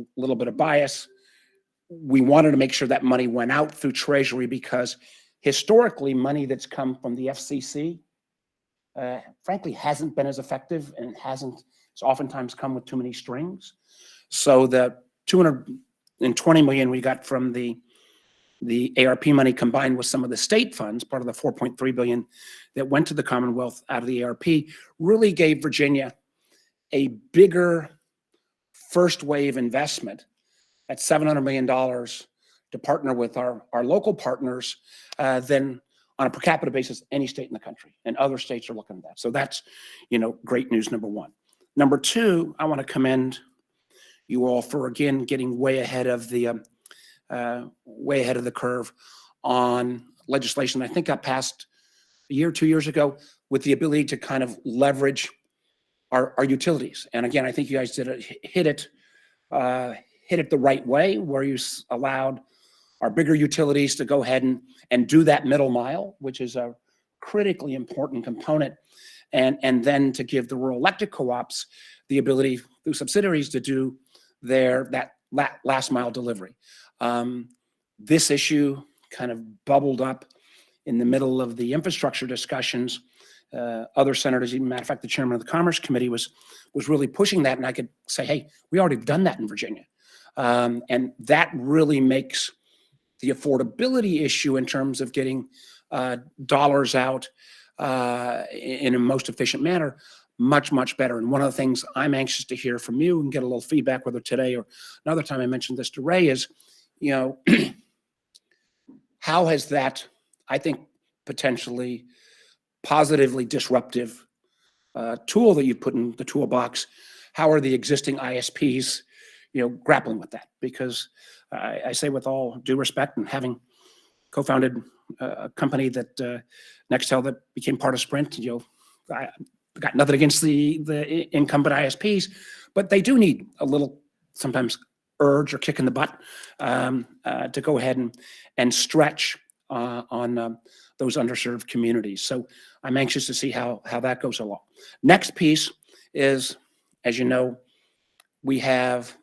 a little bit of bias. We wanted to make sure that money went out through Treasury because historically, money that's come from the FCC, frankly, hasn't been as effective and it's oftentimes come with too many strings. So the $220 million we got from the ARP money combined with some of the state funds, part of the $4.3 billion that went to the Commonwealth out of the ARP, really gave Virginia a bigger first wave investment at $700 million to partner with our local partners than on a per capita basis any state in the country, and other states are looking at that. So that's, great news, number one. Number two, I want to commend you all for, again, getting way ahead of the curve on legislation I think got passed a year, 2 years ago, with the ability to kind of leverage our utilities. And again, I think you guys hit it the right way, where you allowed our bigger utilities to go ahead and do that middle mile, which is a critically important component, and then to give the rural electric co-ops the ability through subsidiaries to do that last mile delivery. This issue kind of bubbled up in the middle of the infrastructure discussions. Other senators, even matter of fact, the chairman of the Commerce Committee was really pushing that, and I could say, hey, we already done that in Virginia. And that really makes the affordability issue in terms of getting dollars out in a most efficient manner much, much better. And one of the things I'm anxious to hear from you and get a little feedback, whether today or another time I mentioned this to Ray, is, how has that, I think, potentially positively disruptive tool that you've put in the toolbox, how are the existing ISPs, grappling with that? Because I say with all due respect, and having co-founded a company that Nextel that became part of Sprint, I got nothing against the incumbent ISPs, but they do need a little sometimes urge or kick in the butt to go ahead and stretch on those underserved communities. So I'm anxious to see how that goes along. Next piece is, as you know, we have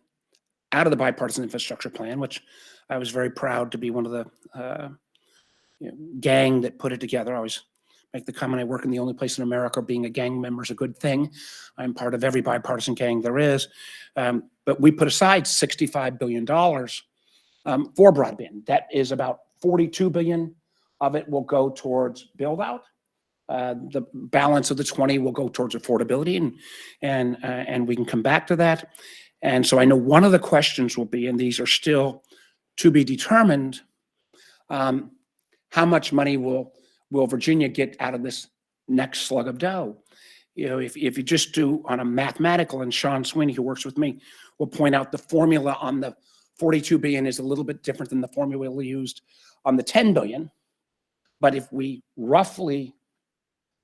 out of the bipartisan infrastructure plan, which I was very proud to be one of the gang that put it together. I always make the comment, I work in the only place in America being a gang member is a good thing. I'm part of every bipartisan gang there is. But we put aside $65 billion for broadband. That is about $42 billion of it will go towards build out. The balance of the 20 will go towards affordability, and we can come back to that. And so I know one of the questions will be, and these are still to be determined, how much money will Virginia get out of this next slug of dough? If you just do on a mathematical, and Sean Sweeney, who works with me, will point out the formula on the 42 billion is a little bit different than the formula we used on the 10 billion. But if we roughly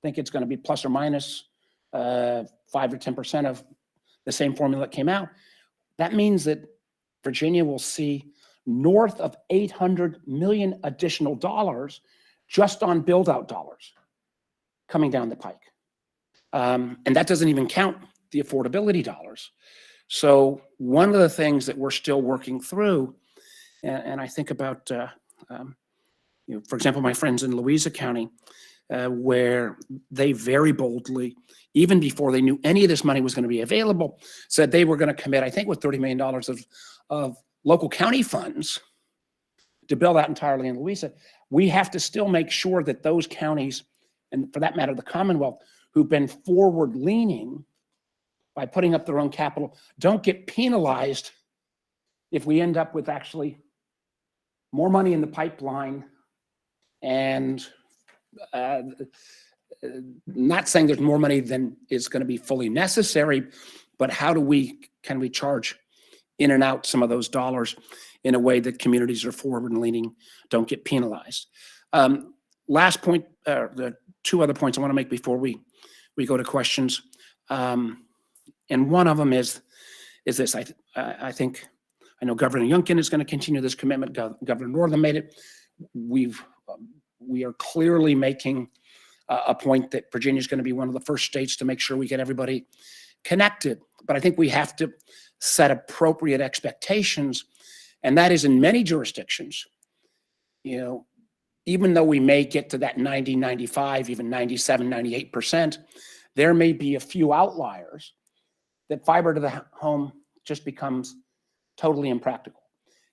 think it's going to be plus or minus 5 or 10% of the same formula that came out, that means that Virginia will see north of 800 million additional dollars just on build out dollars coming down the pike. And that doesn't even count the affordability dollars. So one of the things that we're still working through, and I think about, for example, my friends in Louisa County, where they very boldly, even before they knew any of this money was going to be available, said they were going to commit, I think, with $30 million of local county funds to build out entirely in Louisa. We have to still make sure that those counties, and for that matter, the Commonwealth, who've been forward leaning by putting up their own capital, don't get penalized if we end up with actually more money in the pipeline. And not saying there's more money than is going to be fully necessary, but how can we charge in and out some of those dollars in a way that communities are forward leaning don't get penalized? Last point, the two other points I want to make before we go to questions. And one of them is this. I think, I know Governor Youngkin is going to continue this commitment. Governor Northam made it. We are clearly making a point that Virginia is going to be one of the first states to make sure we get everybody connected. But I think we have to set appropriate expectations. And that is in many jurisdictions, even though we may get to that 90, 95, even 97, 98%, there may be a few outliers that fiber to the home just becomes totally impractical.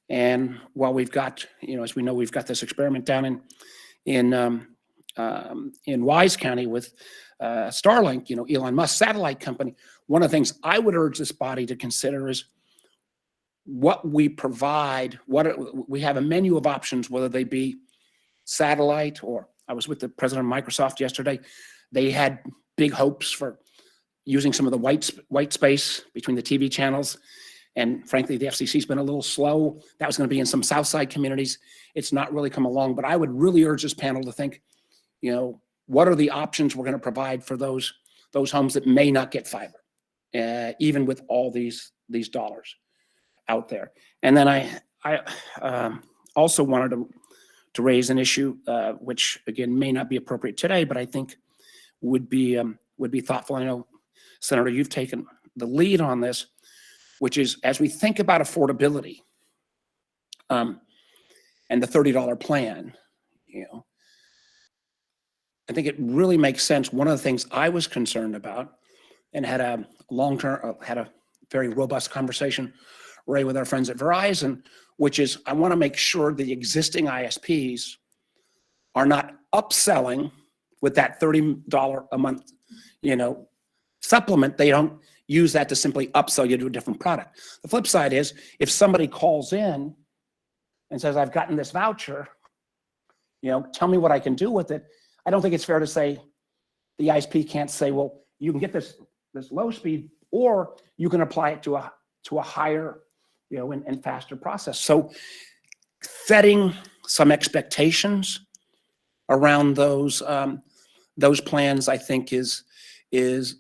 And while we've got, as we know, we've got this experiment down in Wise County with Starlink, Elon Musk's satellite company. One of the things I would urge this body to consider is what we provide. We have a menu of options, whether they be satellite, or I was with the president of Microsoft yesterday. They had big hopes for using some of the white space between the TV channels. And frankly, the FCC's been a little slow. That was going to be in some South Side communities. It's not really come along, but I would really urge this panel to think, what are the options we're going to provide for those homes that may not get fiber, even with all these dollars out there. And then I also wanted to raise an issue, which again may not be appropriate today, but I think would be thoughtful. I know, Senator, you've taken the lead on this, which is as we think about affordability and the $30 plan, I think it really makes sense. One of the things I was concerned about and had a very robust conversation, Ray, with our friends at Verizon, which is I want to make sure the existing ISPs are not upselling with that $30 a month, supplement. They don't use that to simply upsell you to a different product. The flip side is if somebody calls in and says, I've gotten this voucher, tell me what I can do with it. I don't think it's fair to say the ISP can't say, well, you can get this low speed, or you can apply it to a higher, and faster process. So setting some expectations around those plans, I think is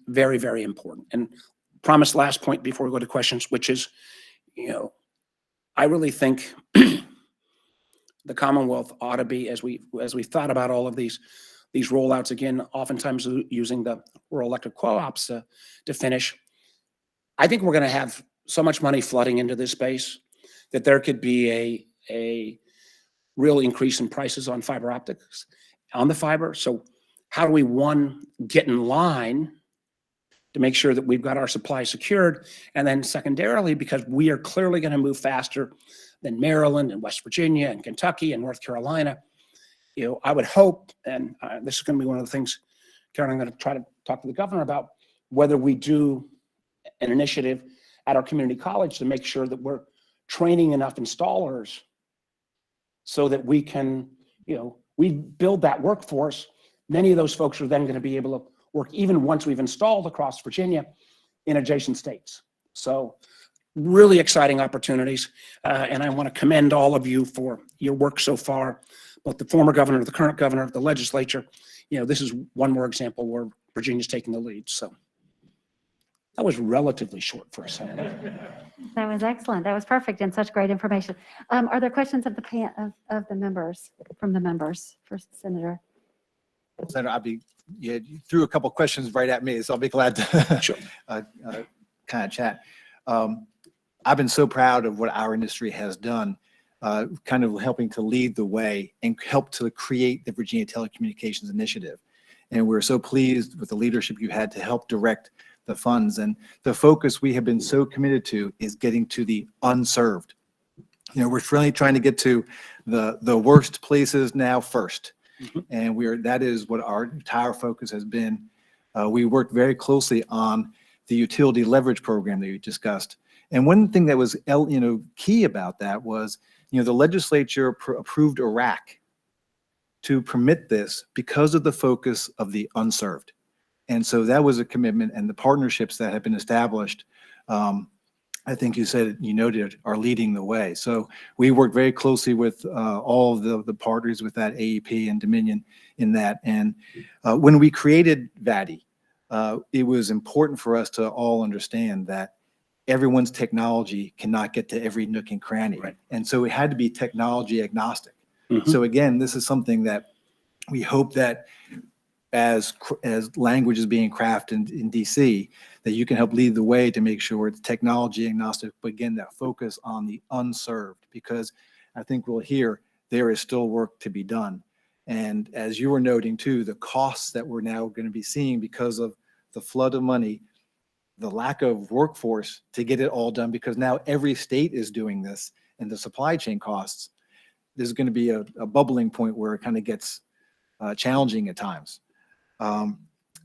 very, very important. And promise last point before we go to questions, which is, I really think the Commonwealth ought to be, as we thought about all of these rollouts, again, oftentimes using the rural electric co-ops to finish. I think we're going to have so much money flooding into this space that there could be a real increase in prices on fiber optics, on the fiber. So how do we, one, get in line to make sure that we've got our supply secured? And then secondarily, because we are clearly going to move faster than Maryland and West Virginia and Kentucky and North Carolina, I would hope, and this is going to be one of the things, Karen, I'm going to try to talk to the governor about, whether we do an initiative at our community college to make sure that we're training enough installers so that we can, we build that workforce. Many of those folks are then going to be able to work even once we've installed across Virginia in adjacent states. So really exciting opportunities. And I want to commend all of you for your work so far, both the former governor, the current governor, the legislature. This is one more example where Virginia's taking the lead. So that was relatively short for a senator. That was excellent. That was perfect and such great information. Are there questions of the members, from the members, First Senator? Senator, you threw a couple questions right at me, so I'll be glad to Sure. kind of chat. I've been so proud of what our industry has done, kind of helping to lead the way and help to create the Virginia Telecommunications Initiative. And we're so pleased with the leadership you had to help direct the funds. And the focus we have been so committed to is getting to the unserved. We're really trying to get to the worst places now first. Mm-hmm. And that is what our entire focus has been. We worked very closely on the utility leverage program that you discussed. And one thing that was key about that was, the legislature approved Iraq to permit this because of the focus of the unserved. And so that was a commitment, and the partnerships that have been established, I think you noted, are leading the way. So we work very closely with all of the partners with that AEP and Dominion in that. And when we created Vati, it was important for us to all understand that everyone's technology cannot get to every nook and cranny. Right. And so it had to be technology agnostic. Mm-hmm. So again, this is something that we hope that as language is being crafted in DC, that you can help lead the way to make sure it's technology agnostic, but again, that focus on the unserved, because I think we'll hear there is still work to be done. And as you were noting too, the costs that we're now going to be seeing because of the flood of money, the lack of workforce to get it all done, because now every state is doing this, and the supply chain costs, there's going to be a bubbling point where it kind of gets challenging at times.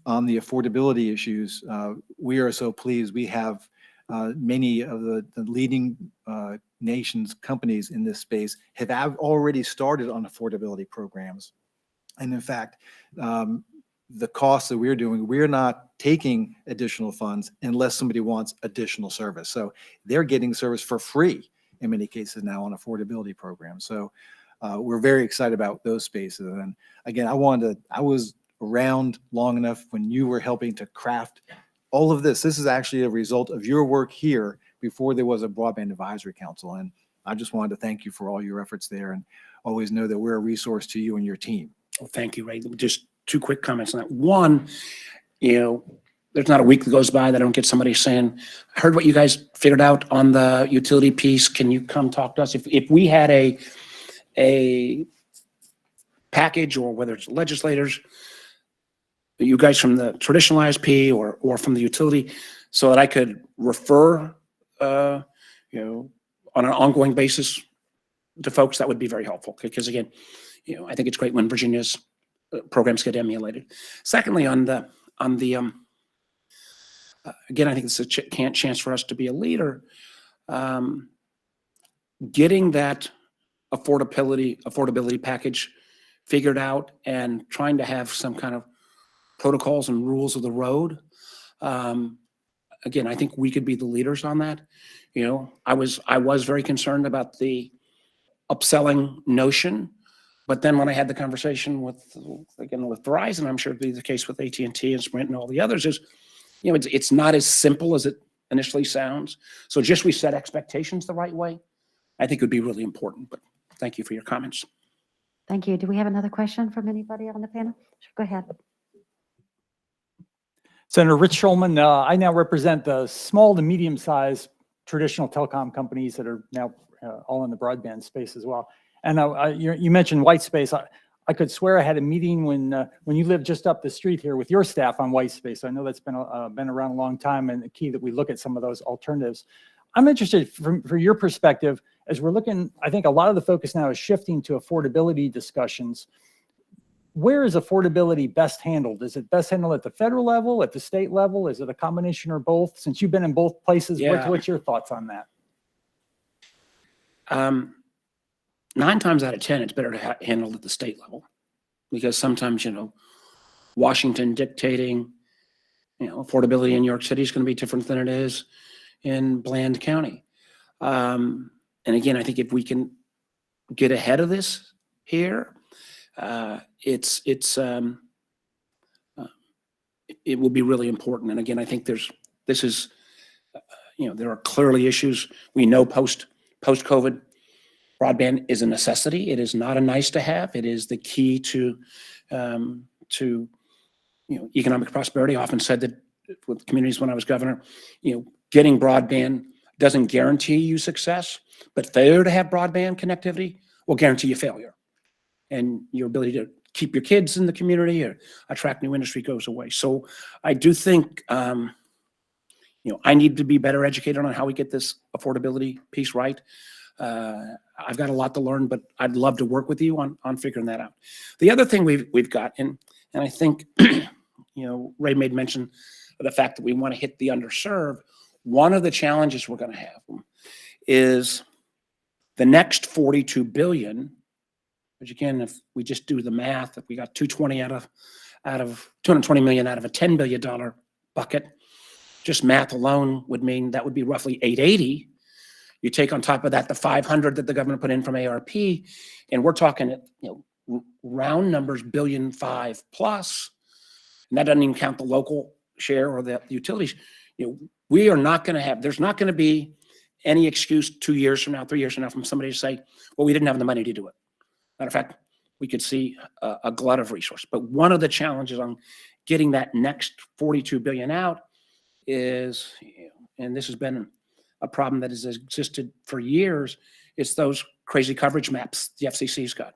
On the affordability issues, we are so pleased. We have many of the leading nations, companies in this space have already started on affordability programs. And in fact, the costs that we're doing, we're not taking additional funds unless somebody wants additional service. So they're getting service for free in many cases now on affordability programs. So we're very excited about those spaces. And again, I was around long enough when you were helping to craft all of this. This is actually a result of your work here before there was a Broadband Advisory Council. And I just wanted to thank you for all your efforts there, and always know that we're a resource to you and your team. Well, thank you, Ray. Just two quick comments on that. One, there's not a week that goes by that I don't get somebody saying, I heard what you guys figured out on the utility piece. Can you come talk to us? If we had a package, or whether it's legislators, you guys from the traditional ISP or from the utility, so that I could refer, on an ongoing basis to folks, that would be very helpful. Because again, I think it's great when Virginia's programs get emulated. Secondly, again, I think it's a chance for us to be a leader. Getting that affordability package figured out and trying to have some kind of protocols and rules of the road. Again, I think we could be the leaders on that. I was very concerned about the upselling notion, but then when I had the conversation with Verizon, I'm sure it'd be the case with AT&T and Sprint and all the others, is, it's not as simple as it initially sounds. So just we set expectations the right way, I think would be really important. But thank you for your comments. Thank you. Do we have another question from anybody on the panel? Sure, go ahead. Senator Rich Schulman, I now represent the small to medium-sized traditional telecom companies that are now all in the broadband space as well. And you mentioned white space. I could swear I had a meeting when you lived just up the street here with your staff on white space. I know that's been around a long time, and the key that we look at some of those alternatives. I'm interested from your perspective, as we're looking, I think a lot of the focus now is shifting to affordability discussions. Where is affordability best handled? Is it best handled at the federal level, at the state level? Is it a combination or both? Since you've been in both places, Yeah. what's your thoughts on that? 9 times out of 10, it's better to handle at the state level, because sometimes, Washington dictating, affordability in New York City is going to be different than it is in Bland County. And again, I think if we can get ahead of this here, it will be really important. And again, I think there are clearly issues. We know post-COVID, broadband is a necessity. It is not a nice to have. It is the key to economic prosperity. I often said that with communities when I was governor, getting broadband doesn't guarantee you success, but failure to have broadband connectivity will guarantee you failure. And your ability to keep your kids in the community or attract new industry goes away. So I do think, I need to be better educated on how we get this affordability piece right. I've got a lot to learn, but I'd love to work with you on figuring that out. The other thing we've got, and I think, Ray made mention of the fact that we want to hit the underserved. One of the challenges we're going to have is the next $42 billion, which again, if we just do the math, if we got 220 out of $220 million out of a $10 billion bucket, just math alone would mean that would be roughly 880. You take on top of that the 500 that the government put in from ARP, and we're talking, round numbers, $1.5 billion plus, and that doesn't even count the local share or the utilities. We are not going to have, there's not going to be any excuse 2 years from now, 3 years from now, from somebody to say, well, we didn't have the money to do it. Matter of fact, we could see a glut of resource. But one of the challenges on getting that next $42 billion out is, and this has been a problem that has existed for years, it's those crazy coverage maps the FCC's got.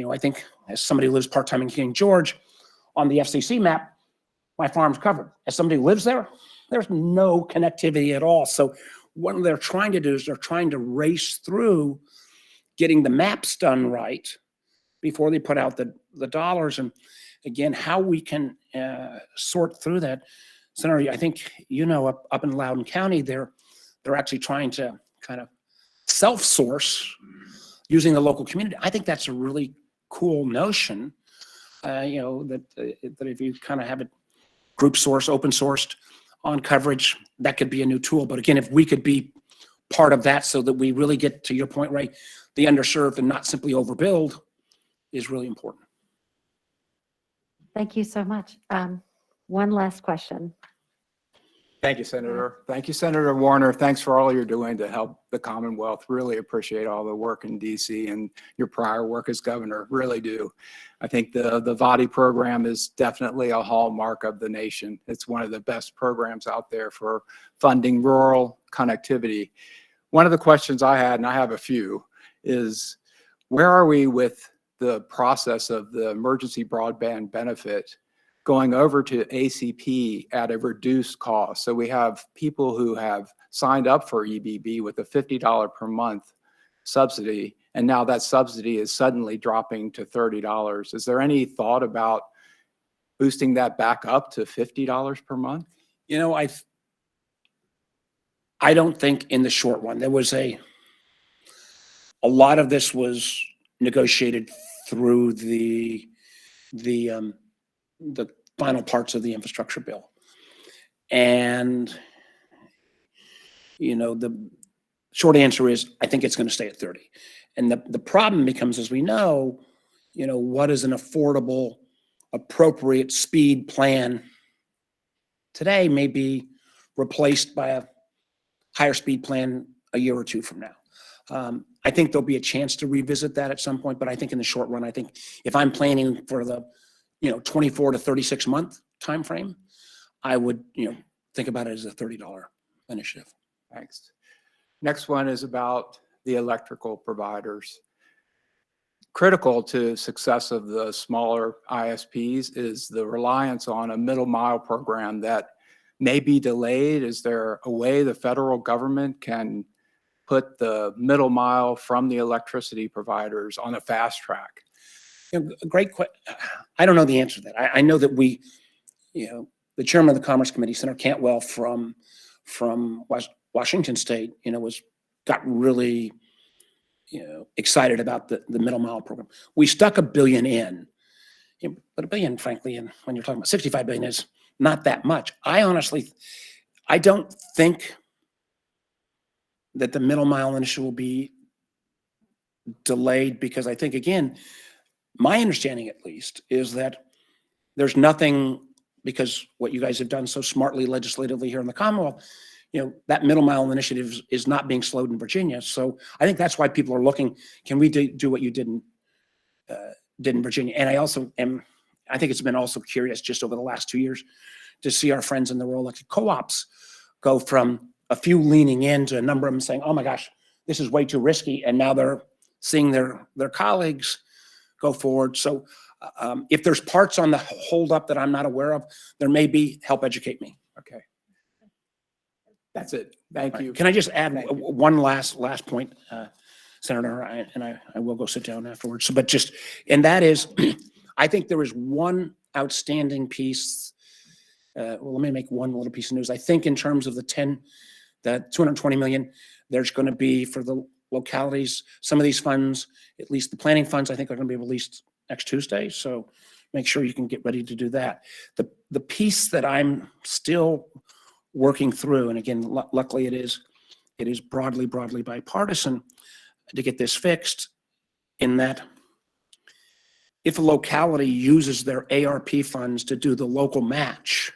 I think as somebody who lives part-time in King George, on the FCC map, my farm's covered. As somebody who lives there, there's no connectivity at all. So what they're trying to do is they're trying to race through getting the maps done right before they put out the dollars. And again, how we can sort through that. Senator, I think, up in Loudoun County, they're actually trying to kind of self-source using the local community. I think that's a really cool notion, that if you kind of have it group source, open sourced on coverage, that could be a new tool. But again, if we could be part of that so that we really get to your point, right, the underserved and not simply overbuild is really important. Thank you so much. One last question. Thank you, Senator. Thank you, Senator Warner. Thanks for all you're doing to help the Commonwealth. Really appreciate all the work in DC and your prior work as governor. Really do. I think the Vati program is definitely a hallmark of the nation. It's one of the best programs out there for funding rural connectivity. One of the questions I had, and I have a few, is where are we with the process of the emergency broadband benefit going over to ACP at a reduced cost? So we have people who have signed up for EBB with a $50 per month subsidy, and now that subsidy is suddenly dropping to $30. Is there any thought about boosting that back up to $50 per month? I don't think in the short run. There was a lot of this was negotiated through the final parts of the infrastructure bill. And, the short answer is, I think it's going to stay at 30. And the problem becomes, as we know, what is an affordable, appropriate speed plan today may be replaced by a higher speed plan a year or two from now. I think there'll be a chance to revisit that at some point, but I think in the short run, I think if I'm planning for the 24 to 36 month timeframe, I would, think about it as a $30 initiative. Thanks. Next one is about the electrical providers. Critical to success of the smaller ISPs is the reliance on a middle mile program that may be delayed. Is there a way the federal government can put the middle mile from the electricity providers on a fast track? Great question. I don't know the answer to that. I know that we, the chairman of the Commerce Committee, Senator Cantwell from Washington State, got really, excited about the middle mile program. We stuck $1 billion in, but $1 billion, frankly, and when you're talking about $65 billion is not that much. I don't think that the middle mile initiative will be delayed, because I think, again, my understanding at least is that there's nothing, because what you guys have done so smartly legislatively here in the Commonwealth, that middle mile initiative is not being slowed in Virginia. So I think that's why people are looking, can we do what you did in Virginia? And I think it's been also curious just over the last 2 years to see our friends in the rural electric co-ops go from a few leaning in to a number of them saying, oh my gosh, this is way too risky. And now they're seeing their colleagues go forward. So if there's parts on the holdup that I'm not aware of, there may be, help educate me. Okay. That's it. Thank you. Can I just add one last point, Senator, and I will go sit down afterwards. So, and that is, I think there is one outstanding piece. Well, let me make one little piece of news. I think in terms of the 220 million, there's going to be for the localities, some of these funds, at least the planning funds, I think are going to be released next Tuesday. So make sure you can get ready to do that. The piece that I'm still working through, and again, luckily it is broadly bipartisan to get this fixed, in that if a locality uses their ARP funds to do the local match,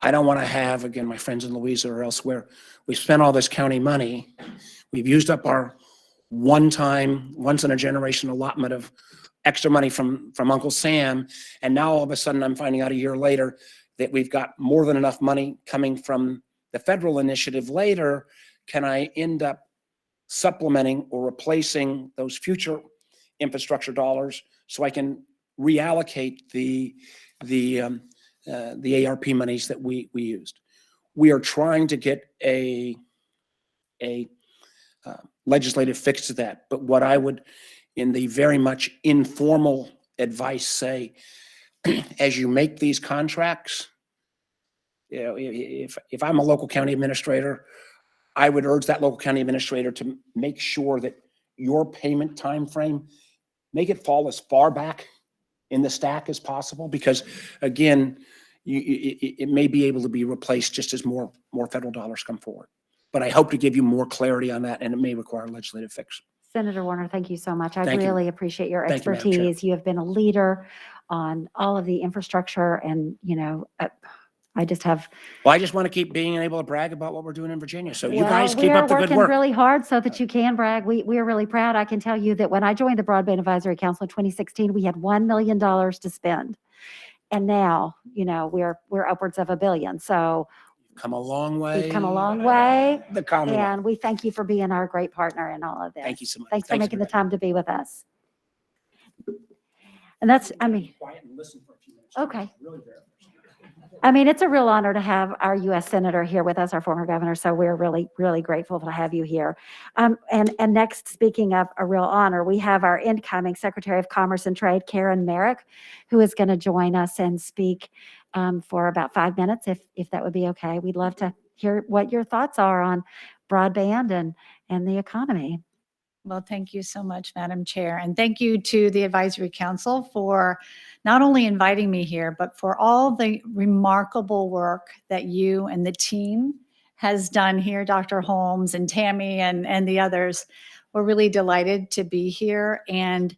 I don't want to have, again, my friends in Louisa or elsewhere, we spent all this county money, we've used up our one-time, once-in-a-generation allotment of extra money from Uncle Sam, and now all of a sudden I'm finding out a year later that we've got more than enough money coming from the federal initiative later, can I end up supplementing or replacing those future infrastructure dollars so I can reallocate the ARP monies that we used. We are trying to get a legislative fix to that. But what I would, in the very much informal advice, say, as you make these contracts, you know, if I'm a local county administrator, I would urge that local county administrator to make sure that your payment time frame, make it fall as far back in the stack as possible, because again, it may be able to be replaced just as more federal dollars come forward. But I hope to give you more clarity on that, and it may require a legislative fix. Senator Warner, thank you so much. I Thank you. really appreciate your Thank you, Madam Chair. expertise. You have been a leader on all of the infrastructure, and, you know, I just have. Well, I just want to keep being able to brag about what we're doing in Virginia. So you Well, guys keep up the good We are working work. really hard so that you can brag. We are really proud. I can tell you that when I joined the Broadband Advisory Council in 2016, we had $1 million to spend. And now, you know, we're upwards of $1 billion. So Come a long way. we've come a long way. The Commonwealth. And we thank you for being our great partner in all of this. Thank you so much. Thanks for making the everybody. time to be with us. And that's, I mean, Quiet and listen for a few minutes. okay. Really very much. I mean, it's a real honor to have our U.S. Senator here with us, our former governor. So we're really, really grateful to have you here. And next, speaking of a real honor, we have our incoming Secretary of Commerce and Trade, Karen Merrick, who is going to join us and speak for about 5 minutes, if that would be okay. We'd love to hear what your thoughts are on broadband and the economy. Well, thank you so much, Madam Chair. And thank you to the Advisory Council for not only inviting me here, but for all the remarkable work that you and the team has done here, Dr. Holmes and Tammy and the others. We're really delighted to be here. And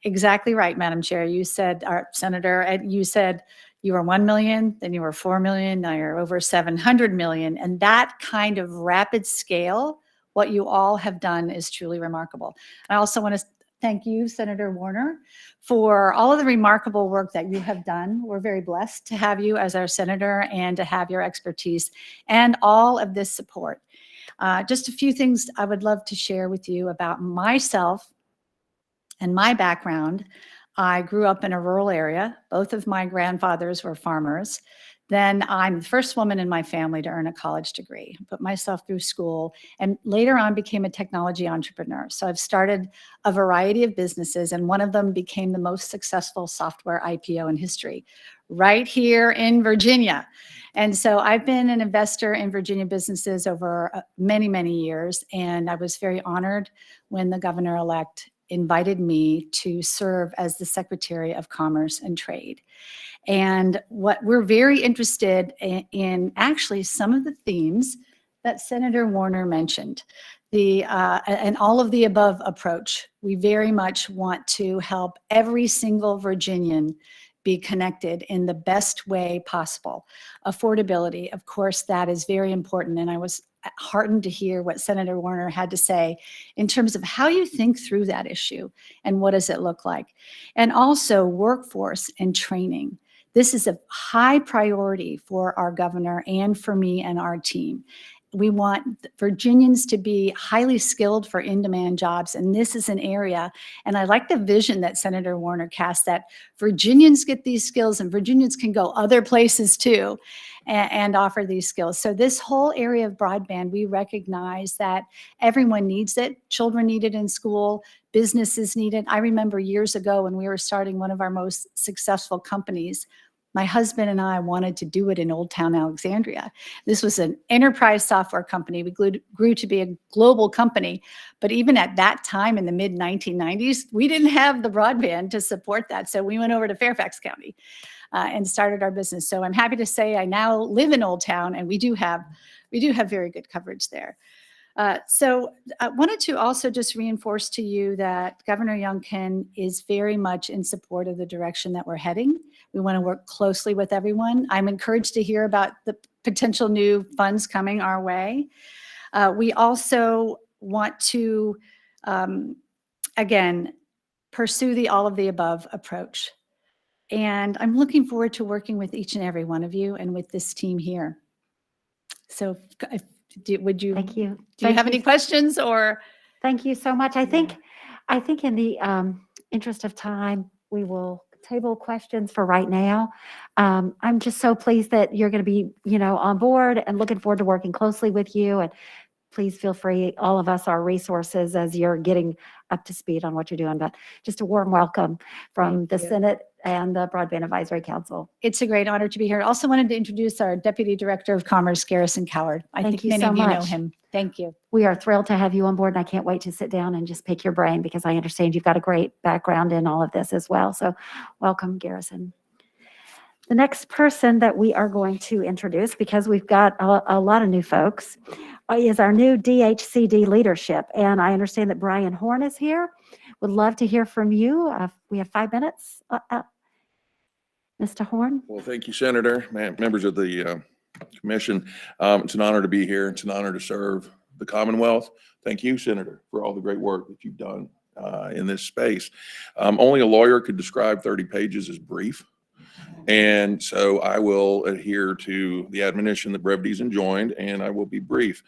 exactly right, Madam Chair. You said, our Senator, you said you were 1 million, then you were 4 million, now you're over 700 million. And that kind of rapid scale, what you all have done is truly remarkable. I also want to thank you, Senator Warner, for all of the remarkable work that you have done. We're very blessed to have you as our senator and to have your expertise and all of this support. Just a few things I would love to share with you about myself and my background. I grew up in a rural area. Both of my grandfathers were farmers. Then I'm the first woman in my family to earn a college degree, put myself through school, and later on became a technology entrepreneur. So I've started a variety of businesses, and one of them became the most successful software IPO in history, right here in Virginia. And so I've been an investor in Virginia businesses over many, many years, and I was very honored when the governor-elect invited me to serve as the Secretary of Commerce and Trade. And what we're very interested in actually some of the themes that Senator Warner mentioned, and all of the above approach. We very much want to help every single Virginian be connected in the best way possible. Affordability, of course, that is very important. And I was heartened to hear what Senator Warner had to say in terms of how you think through that issue and what does it look like. And also workforce and training. This is a high priority for our governor and for me and our team. We want Virginians to be highly skilled for in-demand jobs, and this is an area, and I like the vision that Senator Warner cast, that Virginians get these skills and Virginians can go other places too and offer these skills. So this whole area of broadband, we recognize that everyone needs it. Children need it in school, businesses need it. I remember years ago when we were starting one of our most successful companies, my husband and I wanted to do it in Old Town Alexandria. This was an enterprise software company. We grew to be a global company. But even at that time in the mid 1990s, we didn't have the broadband to support that. So we went over to Fairfax County and started our business. So I'm happy to say I now live in Old Town, and we do have very good coverage there. So I wanted to also just reinforce to you that Governor Youngkin is very much in support of the direction that we're heading. We want to work closely with everyone. I'm encouraged to hear about the potential new funds coming our way. We also want to, again, pursue the all of the above approach. And I'm looking forward to working with each and every one of you and with this team here. So would you, Thank you. do you Thank have any questions or? Thank you so much. I think in the interest of time, we will table questions for right now. I'm just so pleased that you're going to be, on board and looking forward to working closely with you. And please feel free, all of us are resources as you're getting up to speed on what you're doing. But just a warm welcome from the Thank you. Senate and the Broadband Advisory Council. It's a great honor to be here. I also wanted to introduce our Deputy Director of Commerce, Garrison Coward. I Thank think you many so of you know much. him. Thank you. We are thrilled to have you on board, and I can't wait to sit down and just pick your brain because I understand you've got a great background in all of this as well. So welcome, Garrison. The next person that we are going to introduce, because we've got a lot of new folks, is our new DHCD leadership. And I understand that Brian Horn is here. Would love to hear from you. We have 5 minutes. Mr. Horn? Well, thank you, Senator, members of the commission. It's an honor to be here. It's an honor to serve the Commonwealth. Thank you, Senator, for all the great work that you've done in this space. Only a lawyer could describe 30 pages as brief. And so I will adhere to the admonition that brevity is enjoined, and I will be brief.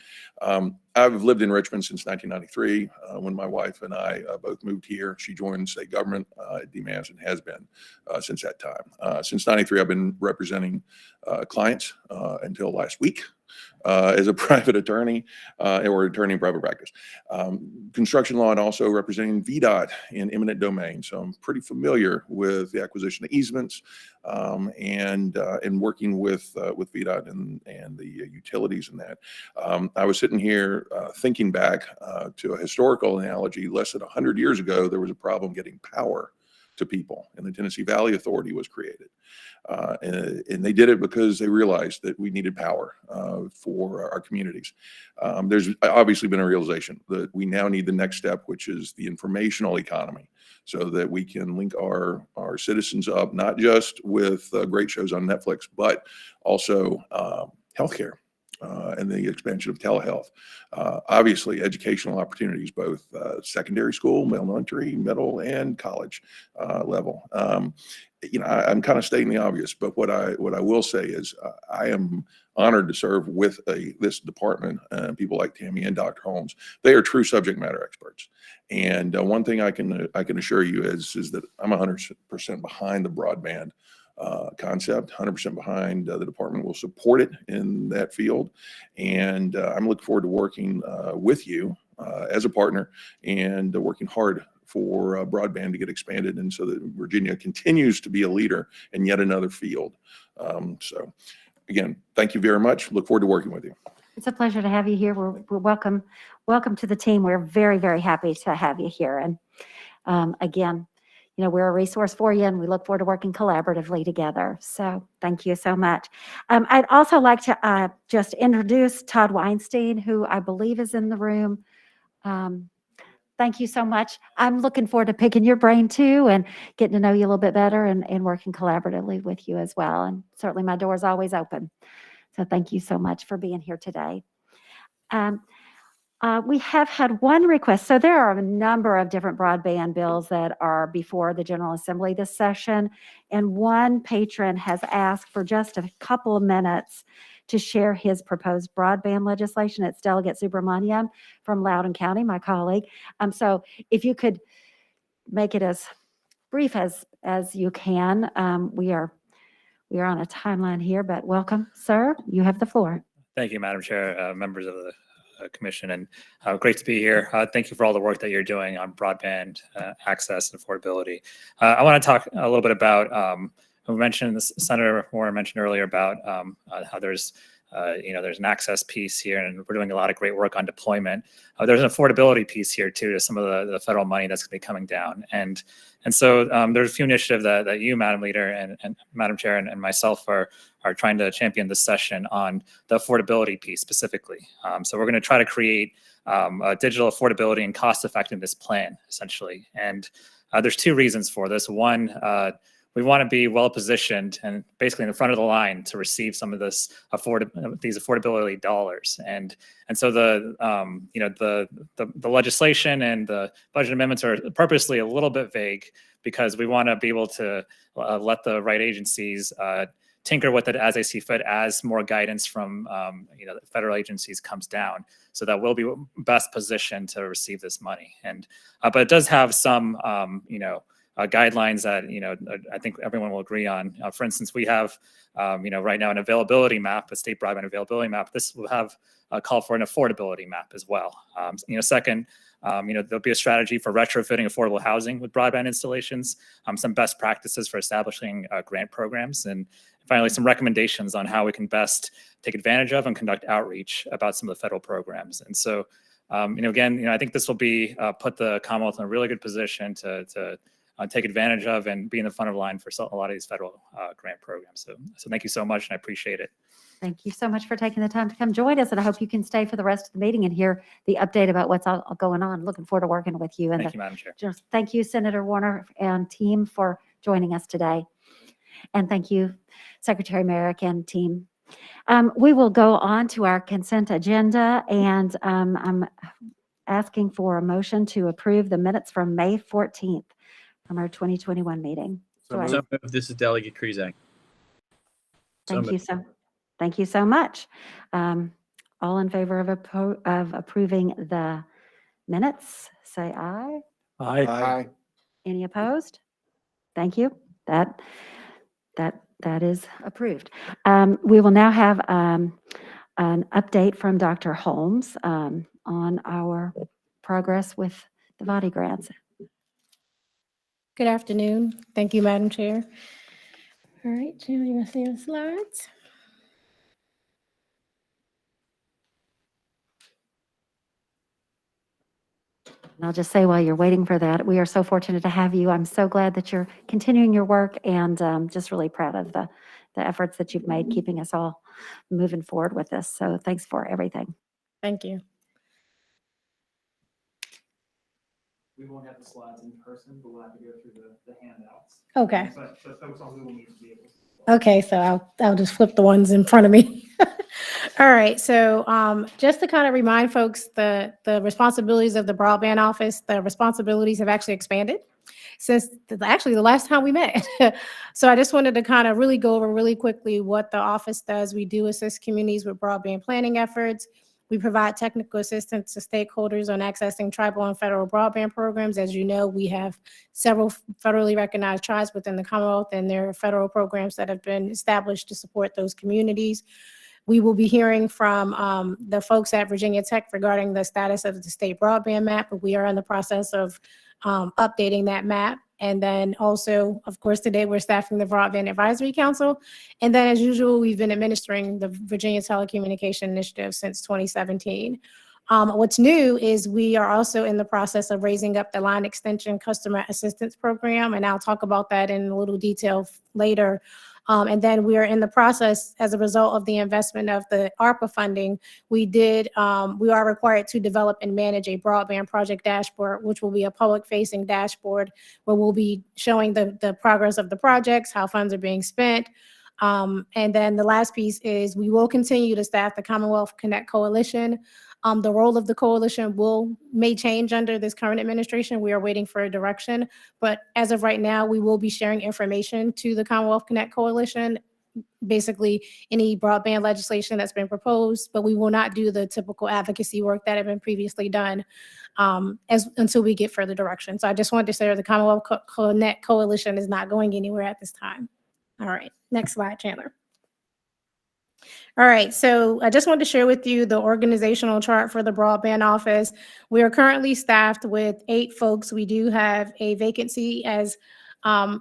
I've lived in Richmond since 1993 when my wife and I both moved here. She joined state government at DMAS and has been since that time. Since 93, I've been representing clients until last week. As a private attorney or attorney in private practice. Construction law and also representing VDOT in eminent domain. So I'm pretty familiar with the acquisition of easements and working with VDOT and the utilities in that. I was sitting here thinking back to a historical analogy. Less than 100 years ago, there was a problem getting power to people, and the Tennessee Valley Authority was created. And they did it because they realized that we needed power for our communities. There's obviously been a realization that we now need the next step, which is the informational economy, so that we can link our citizens up, not just with great shows on Netflix, but also healthcare. And the expansion of telehealth. Obviously, educational opportunities, both secondary school, elementary, middle, and college level. I'm kind of stating the obvious, but what I will say is I am honored to serve with this department and people like Tammy and Dr. Holmes. They are true subject matter experts. And one thing I can assure you is that I'm 100% behind the broadband concept, 100% behind the department will support it in that field. And I'm looking forward to working with you as a partner and working hard for broadband to get expanded, and so that Virginia continues to be a leader in yet another field. So again, thank you very much. Look forward to working with you. It's a pleasure to have you here. We're welcome to the team. We're very, very happy to have you here. And again, we're a resource for you, and we look forward to working collaboratively together. So thank you so much. I'd also like to just introduce Todd Weinstein, who I believe is in the room. Thank you so much. I'm looking forward to picking your brain too and getting to know you a little bit better and working collaboratively with you as well. And certainly my door is always open. So thank you so much for being here today. We have had one request. So there are a number of different broadband bills that are before the General Assembly this session. And one patron has asked for just a couple of minutes to share his proposed broadband legislation. It's Delegate Subramaniam from Loudoun County, my colleague. So if you could make it as brief as you can. We are on a timeline here, but welcome, sir. You have the floor. Thank you, Madam Chair, members of the Commission, and great to be here. Thank you for all the work that you're doing on broadband access and affordability. I want to talk a little bit about, we mentioned, Senator Warren mentioned earlier about how there's an access piece here, and we're doing a lot of great work on deployment. There's an affordability piece here too, to some of the federal money that's going to be coming down. And so there's a few initiatives that you, Madam Leader, and Madam Chair, and myself are trying to champion this session on the affordability piece specifically. So we're going to try to create a digital affordability and cost effectiveness plan, essentially. And there's two reasons for this. One, we want to be well positioned and basically in the front of the line to receive some of these affordability dollars. And so the legislation and the budget amendments are purposely a little bit vague because we want to be able to let the right agencies tinker with it as they see fit, as more guidance from the federal agencies comes down, so that we'll be best positioned to receive this money. And but it does have some guidelines that I think everyone will agree on. For instance, we have right now an availability map, a state broadband availability map. This will have a call for an affordability map as well. Second, there'll be a strategy for retrofitting affordable housing with broadband installations, some best practices for establishing grant programs, and finally some recommendations on how we can best take advantage of and conduct outreach about some of the federal programs. And so, again, I think this will be put the Commonwealth in a really good position to take advantage of and be in the front of the line for a lot of these federal grant programs. So thank you so much, and I appreciate it. Thank you so much for taking the time to come join us, and I hope you can stay for the rest of the meeting and hear the update about what's all going on. Looking forward to working with you. Thank you, Madam Chair. Thank you, Senator Warner and team, for joining us today. And thank you, Secretary Merrick and team. We will go on to our consent agenda, and I'm asking for a motion to approve the minutes from May 14th from our 2021 meeting. So moved. This is Delegate Krizak. Thank you so much. All in favor of approving the minutes, say aye. Aye. Any opposed? Thank you. That is approved. We will now have an update from Dr. Holmes on our progress with the Vati grants. Good afternoon. Thank you, Madam Chair. All right, Jill, you want to see the slides? And I'll just say while you're waiting for that, we are so fortunate to have you. I'm so glad that you're continuing your work, and just really proud of the efforts that you've made keeping us all moving forward with this. So thanks for everything. Thank you. We won't have the slides in person, but we'll have to go through the handouts. Okay. But folks on Google Meet will be able to. Okay, so I'll just flip the ones in front of me. All right, so just to kind of remind folks, the responsibilities of the broadband office, the responsibilities have actually expanded since actually the last time we met. So I just wanted to kind of really go over really quickly what the office does. We do assist communities with broadband planning efforts. We provide technical assistance to stakeholders on accessing tribal and federal broadband programs. As you know, we have several federally recognized tribes within the Commonwealth, and there are federal programs that have been established to support those communities. We will be hearing from the folks at Virginia Tech regarding the status of the state broadband map, but we are in the process of updating that map. And then also, of course, today we're staffing the Broadband Advisory Council. And then as usual, we've been administering the Virginia Telecommunication Initiative since 2017. What's new is we are also in the process of raising up the line extension customer assistance program, and I'll talk about that in a little detail later. And then we are in the process, as a result of the investment of the ARPA funding, we are required to develop and manage a broadband project dashboard, which will be a public-facing dashboard where we'll be showing the progress of the projects, how funds are being spent. And then the last piece is we will continue to staff the Commonwealth Connect Coalition. The role of the coalition may change under this current administration. We are waiting for a direction, but as of right now, we will be sharing information to the Commonwealth Connect Coalition, basically any broadband legislation that's been proposed, but we will not do the typical advocacy work that had been previously done until we get further direction. So I just wanted to say the Commonwealth Connect Coalition is not going anywhere at this time. All right, next slide, Chandler. All right, so I just wanted to share with you the organizational chart for the broadband office. We are currently staffed with 8 folks. We do have a vacancy, as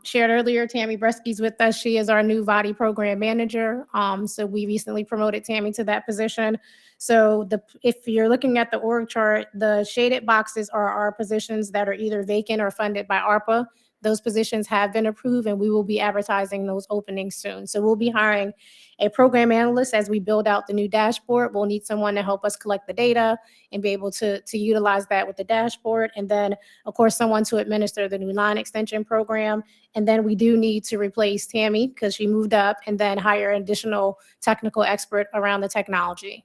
shared earlier. Tammy Bresky's with us. She is our new Vati program manager. So we recently promoted Tammy to that position. So if you're looking at the org chart, the shaded boxes are our positions that are either vacant or funded by ARPA. those positions have been approved, and we will be advertising those openings soon. So we'll be hiring a program analyst as we build out the new dashboard. We'll need someone to help us collect the data and be able to utilize that with the dashboard. And then, of course, someone to administer the new line extension program. And then we do need to replace Tammy because she moved up, and then hire an additional technical expert around the technology.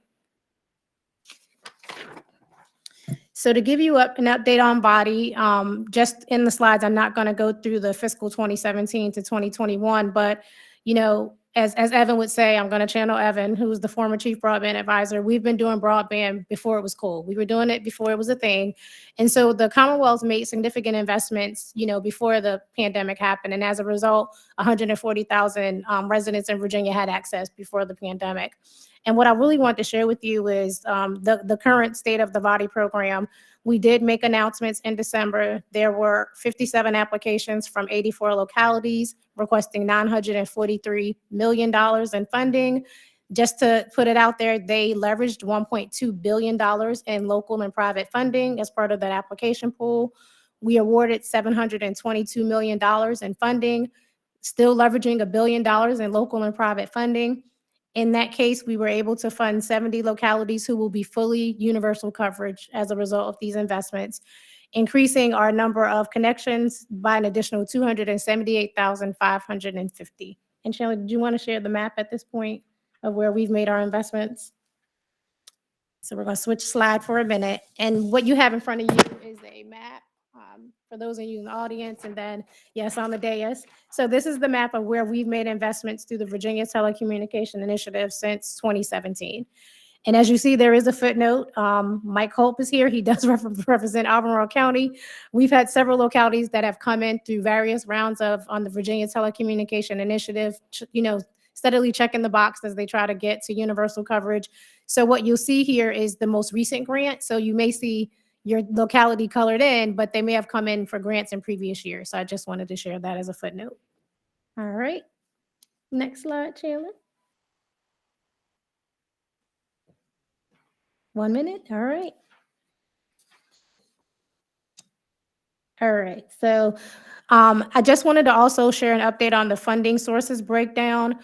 So to give you an update on Vati, just in the slides, I'm not going to go through the fiscal 2017 to 2021, but as Evan would say, I'm going to channel Evan, who's the former chief broadband advisor. We've been doing broadband before it was cool. We were doing it before it was a thing. And so the Commonwealth made significant investments, before the pandemic happened. And as a result, 140,000 residents in Virginia had access before the pandemic. And what I really want to share with you is the current state of the Vati program. We did make announcements in December. There were 57 applications from 84 localities requesting $943 million in funding. Just to put it out there, they leveraged $1.2 billion in local and private funding as part of that application pool. We awarded $722 million in funding, still leveraging $1 billion in local and private funding. In that case, we were able to fund 70 localities who will be fully universal coverage as a result of these investments, increasing our number of connections by an additional 278,550. And Shelley, did you want to share the map at this point of where we've made our investments? So we're going to switch slide for a minute. And what you have in front of you is a map for those of you in the audience, and then, yes, on the dais. So this is the map of where we've made investments through the Virginia Telecommunication Initiative since 2017. And as you see, there is a footnote. Mike Hope is here. He does represent Albemarle County. We've had several localities that have come in through various rounds on the Virginia Telecommunication Initiative, steadily checking the box as they try to get to universal coverage. So what you'll see here is the most recent grant. So you may see your locality colored in, but they may have come in for grants in previous years. So I just wanted to share that as a footnote. All right. Next slide, Chandler. 1 minute. All right. All right. So I just wanted to also share an update on the funding sources breakdown.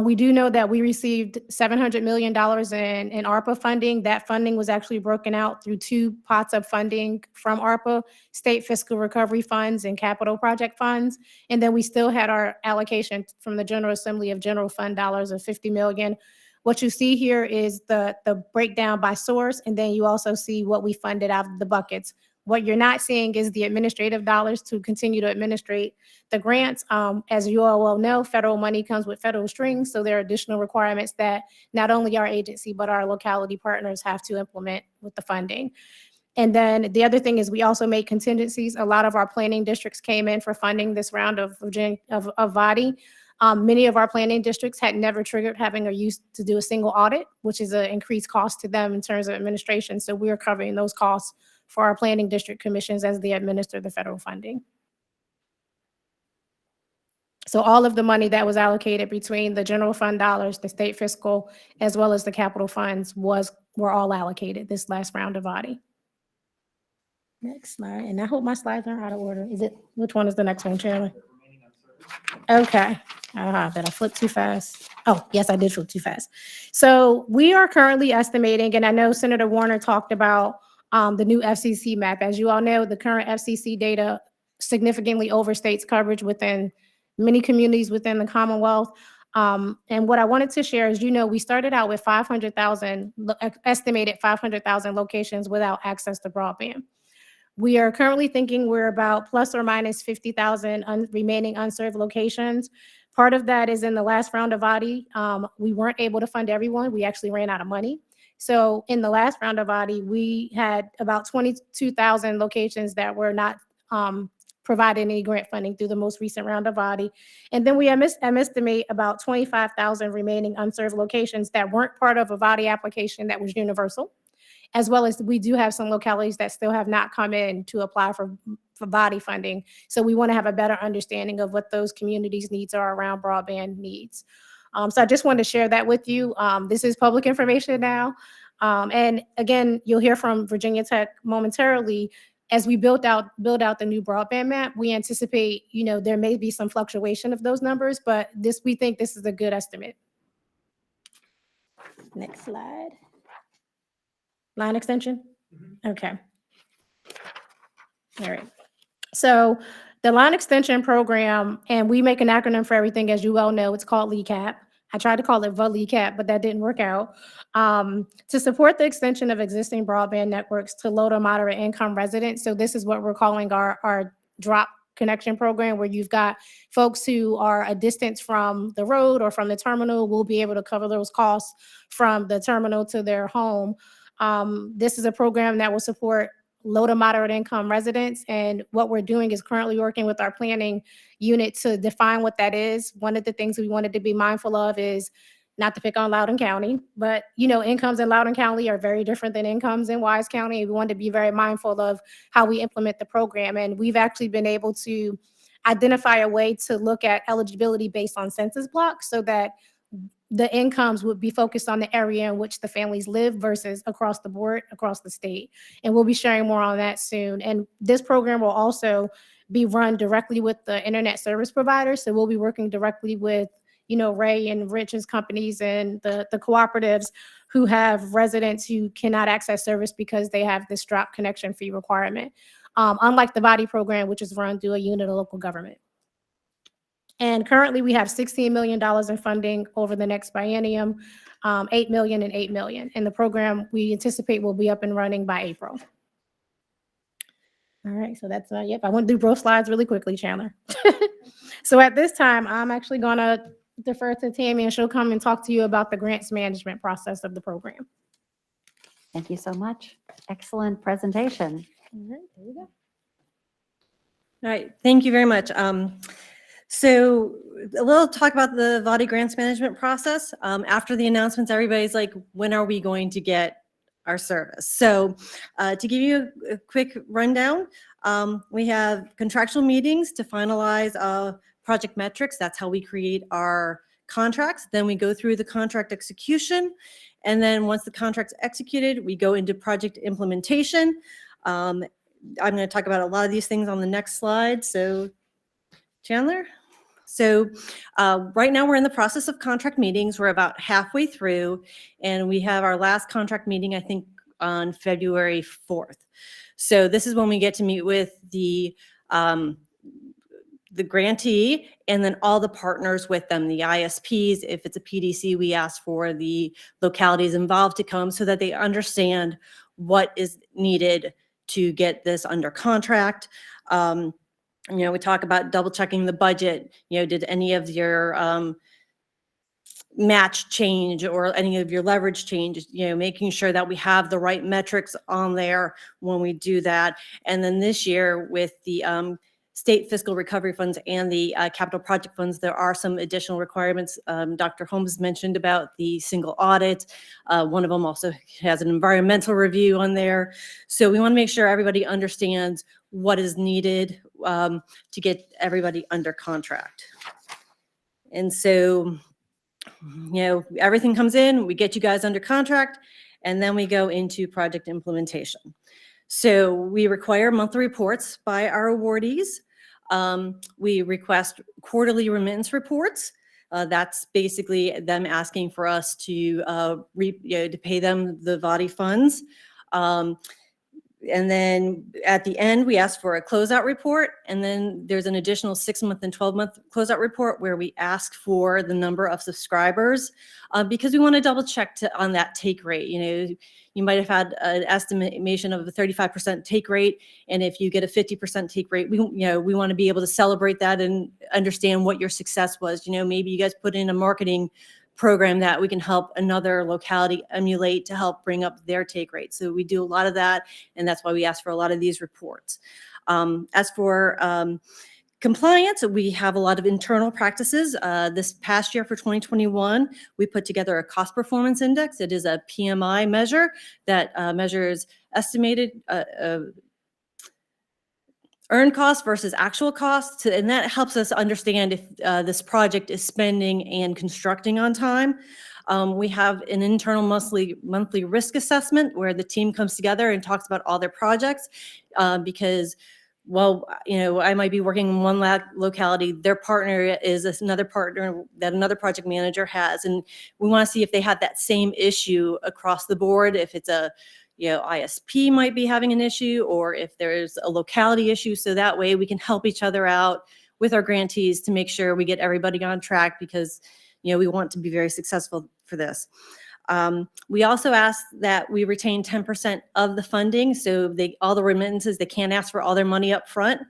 We do know that we received $700 million in ARPA funding. That funding was actually broken out through 2 pots of funding from ARPA, state fiscal recovery funds and capital project funds. And then we still had our allocation from the General Assembly of general fund dollars of $50 million. What you see here is the breakdown by source, and then you also see what we funded out of the buckets. What you're not seeing is the administrative dollars to continue to administrate the grants. As you all well know, federal money comes with federal strings, so there are additional requirements that not only our agency, but our locality partners have to implement with the funding. And then the other thing is we also make contingencies. A lot of our planning districts came in for funding this round of Vati. Many of our planning districts had never triggered having or used to do a single audit, which is an increased cost to them in terms of administration. So we are covering those costs for our planning district commissions as they administer the federal funding. So all of the money that was allocated between the general fund dollars, the state fiscal, as well as the capital funds were all allocated this last round of Vati. Next slide, and I hope my slides are out of order. Which one is the next one, Chairman? Okay, did I flip too fast? Oh, yes, I did flip too fast. So we are currently estimating, and I know Senator Warner talked about the new FCC map. As you all know, the current FCC data significantly overstates coverage within many communities within the Commonwealth. And what I wanted to share is, we started out with 500,000, estimated 500,000 locations without access to broadband. We are currently thinking we're about plus or minus 50,000 remaining unserved locations. Part of that is in the last round of Vati. We weren't able to fund everyone. We actually ran out of money. So in the last round of Vati, we had about 22,000 locations that were not provided any grant funding through the most recent round of Vati. And then we estimate about 25,000 remaining unserved locations that weren't part of a Vati application that was universal, as well as we do have some localities that still have not come in to apply for Vati funding. So we want to have a better understanding of what those communities' needs are around broadband needs. So I just wanted to share that with you. This is public information now. And again, you'll hear from Virginia Tech momentarily. as we build out the new broadband map, we anticipate, there may be some fluctuation of those numbers, but we think this is a good estimate. Next slide. Line extension? Okay. All right. So the line extension program, and we make an acronym for everything, as you well know, it's called LECAP. I tried to call it VLECAP, but that didn't work out. To support the extension of existing broadband networks to low to moderate income residents. So this is what we're calling our drop connection program, where you've got folks who are a distance from the road or from the terminal will be able to cover those costs from the terminal to their home. This is a program that will support low to moderate income residents. And what we're doing is currently working with our planning unit to define what that is. One of the things we wanted to be mindful of is not to pick on Loudoun County, but incomes in Loudoun County are very different than incomes in Wise County. We wanted to be very mindful of how we implement the program. And we've actually been able to identify a way to look at eligibility based on census blocks so that the incomes would be focused on the area in which the families live versus across the board, across the state. And we'll be sharing more on that soon. And this program will also be run directly with the internet service providers. So we'll be working directly with, Ray and Rich's companies and the cooperatives who have residents who cannot access service because they have this drop connection fee requirement. Unlike the Vati program, which is run through a unit of local government. And currently we have $16 million in funding over the next biennium, $8 million and $8 million. And the program we anticipate will be up and running by April. All right, so that's, yep, I went through both slides really quickly, Chandler. So at this time, I'm actually gonna defer to Tammy and she'll come and talk to you about the grants management process of the program. Thank you so much. Excellent presentation. All right, there we go. All right, thank you very much. So a little talk about the Vati grants management process. After the announcements, everybody's like, when are we going to get our service? So to give you a quick rundown, we have contractual meetings to finalize project metrics. That's how we create our contracts. Then we go through the contract execution. And then once the contract's executed, we go into project implementation. I'm going to talk about a lot of these things on the next slide. So Chandler? So right now we're in the process of contract meetings. We're about halfway through, and we have our last contract meeting, I think, on February 4th. So this is when we get to meet with the grantee and then all the partners with them, the ISPs. If it's a PDC, we ask for the localities involved to come so that they understand what is needed to get this under contract. We talk about double checking the budget. Did any of your match change or any of your leverage change, making sure that we have the right metrics on there when we do that. And then this year with the state fiscal recovery funds and the capital project funds, there are some additional requirements. Dr. Holmes mentioned about the single audit. One of them also has an environmental review on there. So we want to make sure everybody understands what is needed to get everybody under contract. And so, everything comes in, we get you guys under contract, and then we go into project implementation. So we require monthly reports by our awardees. We request quarterly remittance reports. That's basically them asking for us to pay them the Vati funds. And then at the end, we ask for a closeout report. And then there's an additional 6-month and 12-month closeout report where we ask for the number of subscribers because we want to double check on that take rate. You might have had an estimation of a 35% take rate. And if you get a 50% take rate, we want to be able to celebrate that and understand what your success was. Maybe you guys put in a marketing program that we can help another locality emulate to help bring up their take rate. So we do a lot of that, and that's why we ask for a lot of these reports. As for compliance, we have a lot of internal practices. This past year for 2021, we put together a cost performance index. It is a PMI measure that measures estimated earned cost versus actual costs, and that helps us understand if this project is spending and constructing on time. We have an internal monthly risk assessment where the team comes together and talks about all their projects because, well, I might be working in one locality, their partner is another partner that another project manager has, and we want to see if they have that same issue across the board, if it's a ISP might be having an issue, or if there's a locality issue. So that way we can help each other out with our grantees to make sure we get everybody on track because, we want to be very successful for this. We also ask that we retain 10% of the funding. So all the remittances, they can't ask for all their money up front.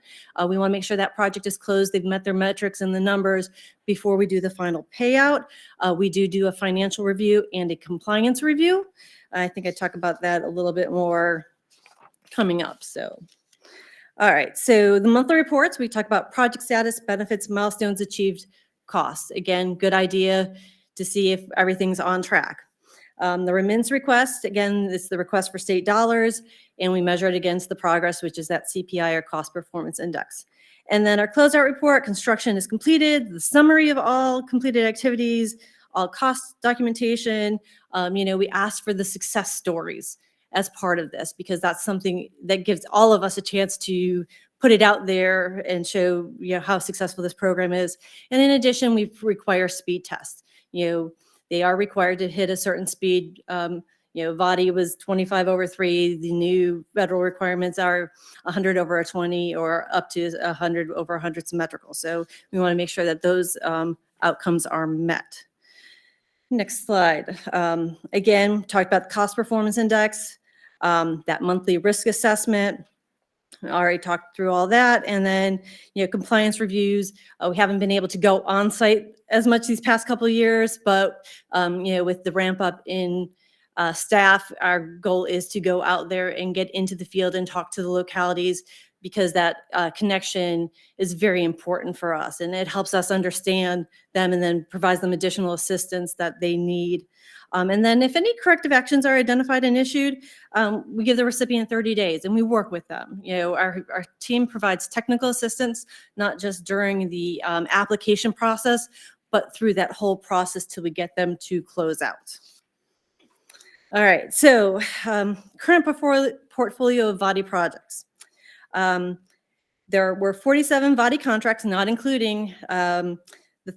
We want to make sure that project is closed. They've met their metrics and the numbers before we do the final payout. We do a financial review and a compliance review. I think I talk about that a little bit more coming up. So, all right. So the monthly reports, we talk about project status, benefits, milestones achieved, costs. Again, good idea to see if everything's on track. The remittance request, again, it's the request for state dollars, and we measure it against the progress, which is that CPI or cost performance index. And then our closeout report, construction is completed, the summary of all completed activities, all cost documentation. We ask for the success stories as part of this because that's something that gives all of us a chance to put it out there and show how successful this program is. And in addition, we require speed tests. They are required to hit a certain speed. Vati was 25 over 3. The new federal requirements are 100 over a 20 or up to 100 over 100 symmetrical. So we want to make sure that those outcomes are met. Next slide. Again, talked about the cost performance index, that monthly risk assessment. I already talked through all that. And then, compliance reviews. We haven't been able to go on site as much these past couple of years, but, with the ramp up in staff, our goal is to go out there and get into the field and talk to the localities because that connection is very important for us. And it helps us understand them and then provides them additional assistance that they need. And then if any corrective actions are identified and issued, we give the recipient 30 days and we work with them. Our team provides technical assistance, not just during the application process, but through that whole process till we get them to close out. All right, so current portfolio of Vati projects. There were 47 Vati contracts, not including the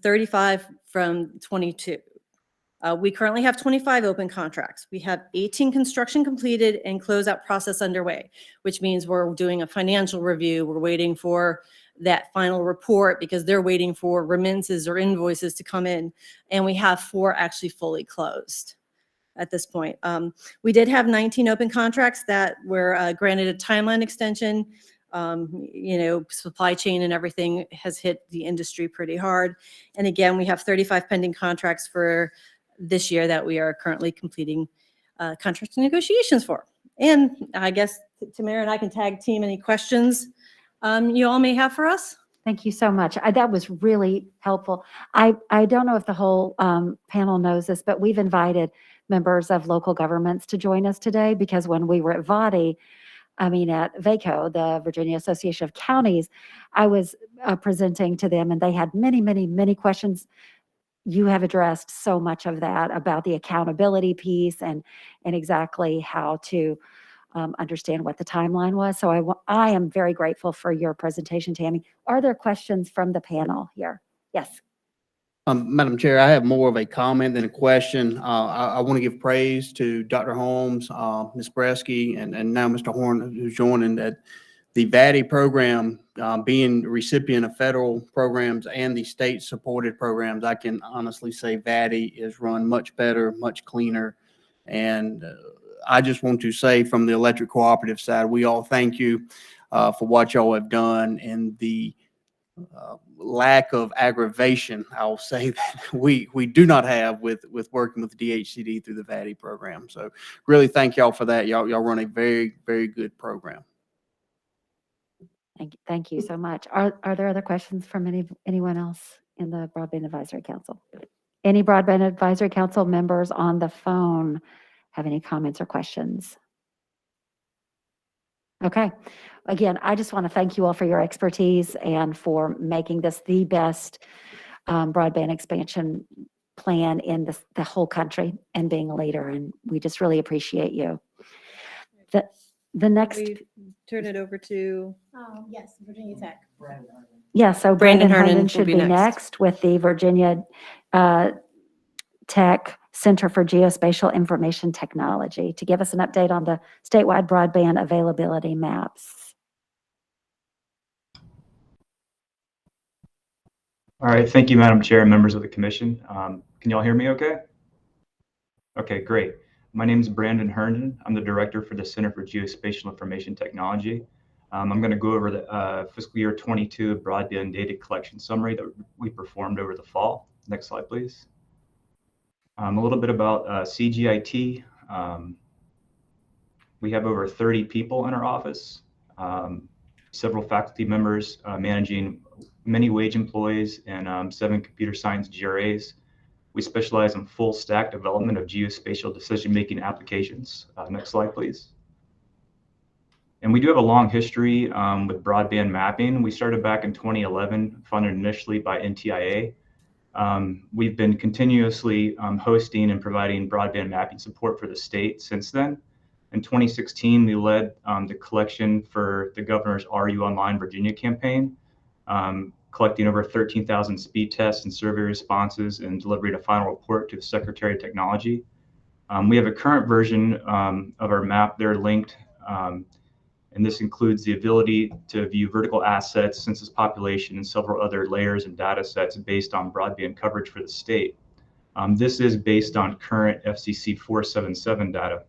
35 from 22. We currently have 25 open contracts. We have 18 construction completed and closeout process underway, which means we're doing a financial review. We're waiting for that final report because they're waiting for remittances or invoices to come in. And we have 4 actually fully closed at this point. We did have 19 open contracts that were granted a timeline extension. Supply chain and everything has hit the industry pretty hard. And again, we have 35 pending contracts for this year that we are currently completing contract negotiations for. And I guess Tamara and I can tag team any questions you all may have for us. Thank you so much. That was really helpful. I don't know if the whole panel knows this, but we've invited members of local governments to join us today because when we were at Vati, at VACO, the Virginia Association of Counties, I was presenting to them and they had many, many, many questions. You have addressed so much of that about the accountability piece and exactly how to understand what the timeline was. So I am very grateful for your presentation, Tammy. Are there questions from the panel here? Yes. Madam Chair, I have more of a comment than a question. I want to give praise to Dr. Holmes, Ms. Bresky, and now Mr. Horn, who's joining that the Vati program, being a recipient of federal programs and the state-supported programs. I can honestly say Vati is run much better, much cleaner. And I just want to say from the electric cooperative side, we all thank you for what y'all have done and the lack of aggravation, I'll say, that we do not have with working with the DHCD through the Vati program. So really thank y'all for that. Y'all run a very, very good program. Thank you so much. Are there other questions from anyone else in the Broadband Advisory Council? Any Broadband Advisory Council members on the phone have any comments or questions? Okay. Again, I just want to thank you all for your expertise and for making this the best broadband expansion plan in the whole country and being a leader. And we just really appreciate you. The next, We turn it over to Yes, Virginia Tech. yeah, so Brandon Brandon Herndon Herndon will should be be next. next with the Virginia Tech Center for Geospatial Information Technology to give us an update on the statewide broadband availability maps. All right, thank you, Madam Chair and members of the commission. Can y'all hear me okay? Okay, great. My name is Brandon Herndon. I'm the director for the Center for Geospatial Information Technology. I'm going to go over the fiscal year 22 broadband data collection summary that we performed over the fall. Next slide, please. A little bit about CGIT. We have over 30 people in our office, several faculty members managing many wage employees and 7 computer science GRAs. We specialize in full stack development of geospatial decision-making applications. Next slide, please. And we do have a long history with broadband mapping. We started back in 2011, funded initially by NTIA. We've been continuously hosting and providing broadband mapping support for the state since then. In 2016, we led the collection for the governor's RU Online Virginia campaign, collecting over 13,000 speed tests and survey responses and delivering a final report to the Secretary of Technology. We have a current version of our map there linked, and this includes the ability to view vertical assets, census population, and several other layers and data sets based on broadband coverage for the state. This is based on current FCC 477 data.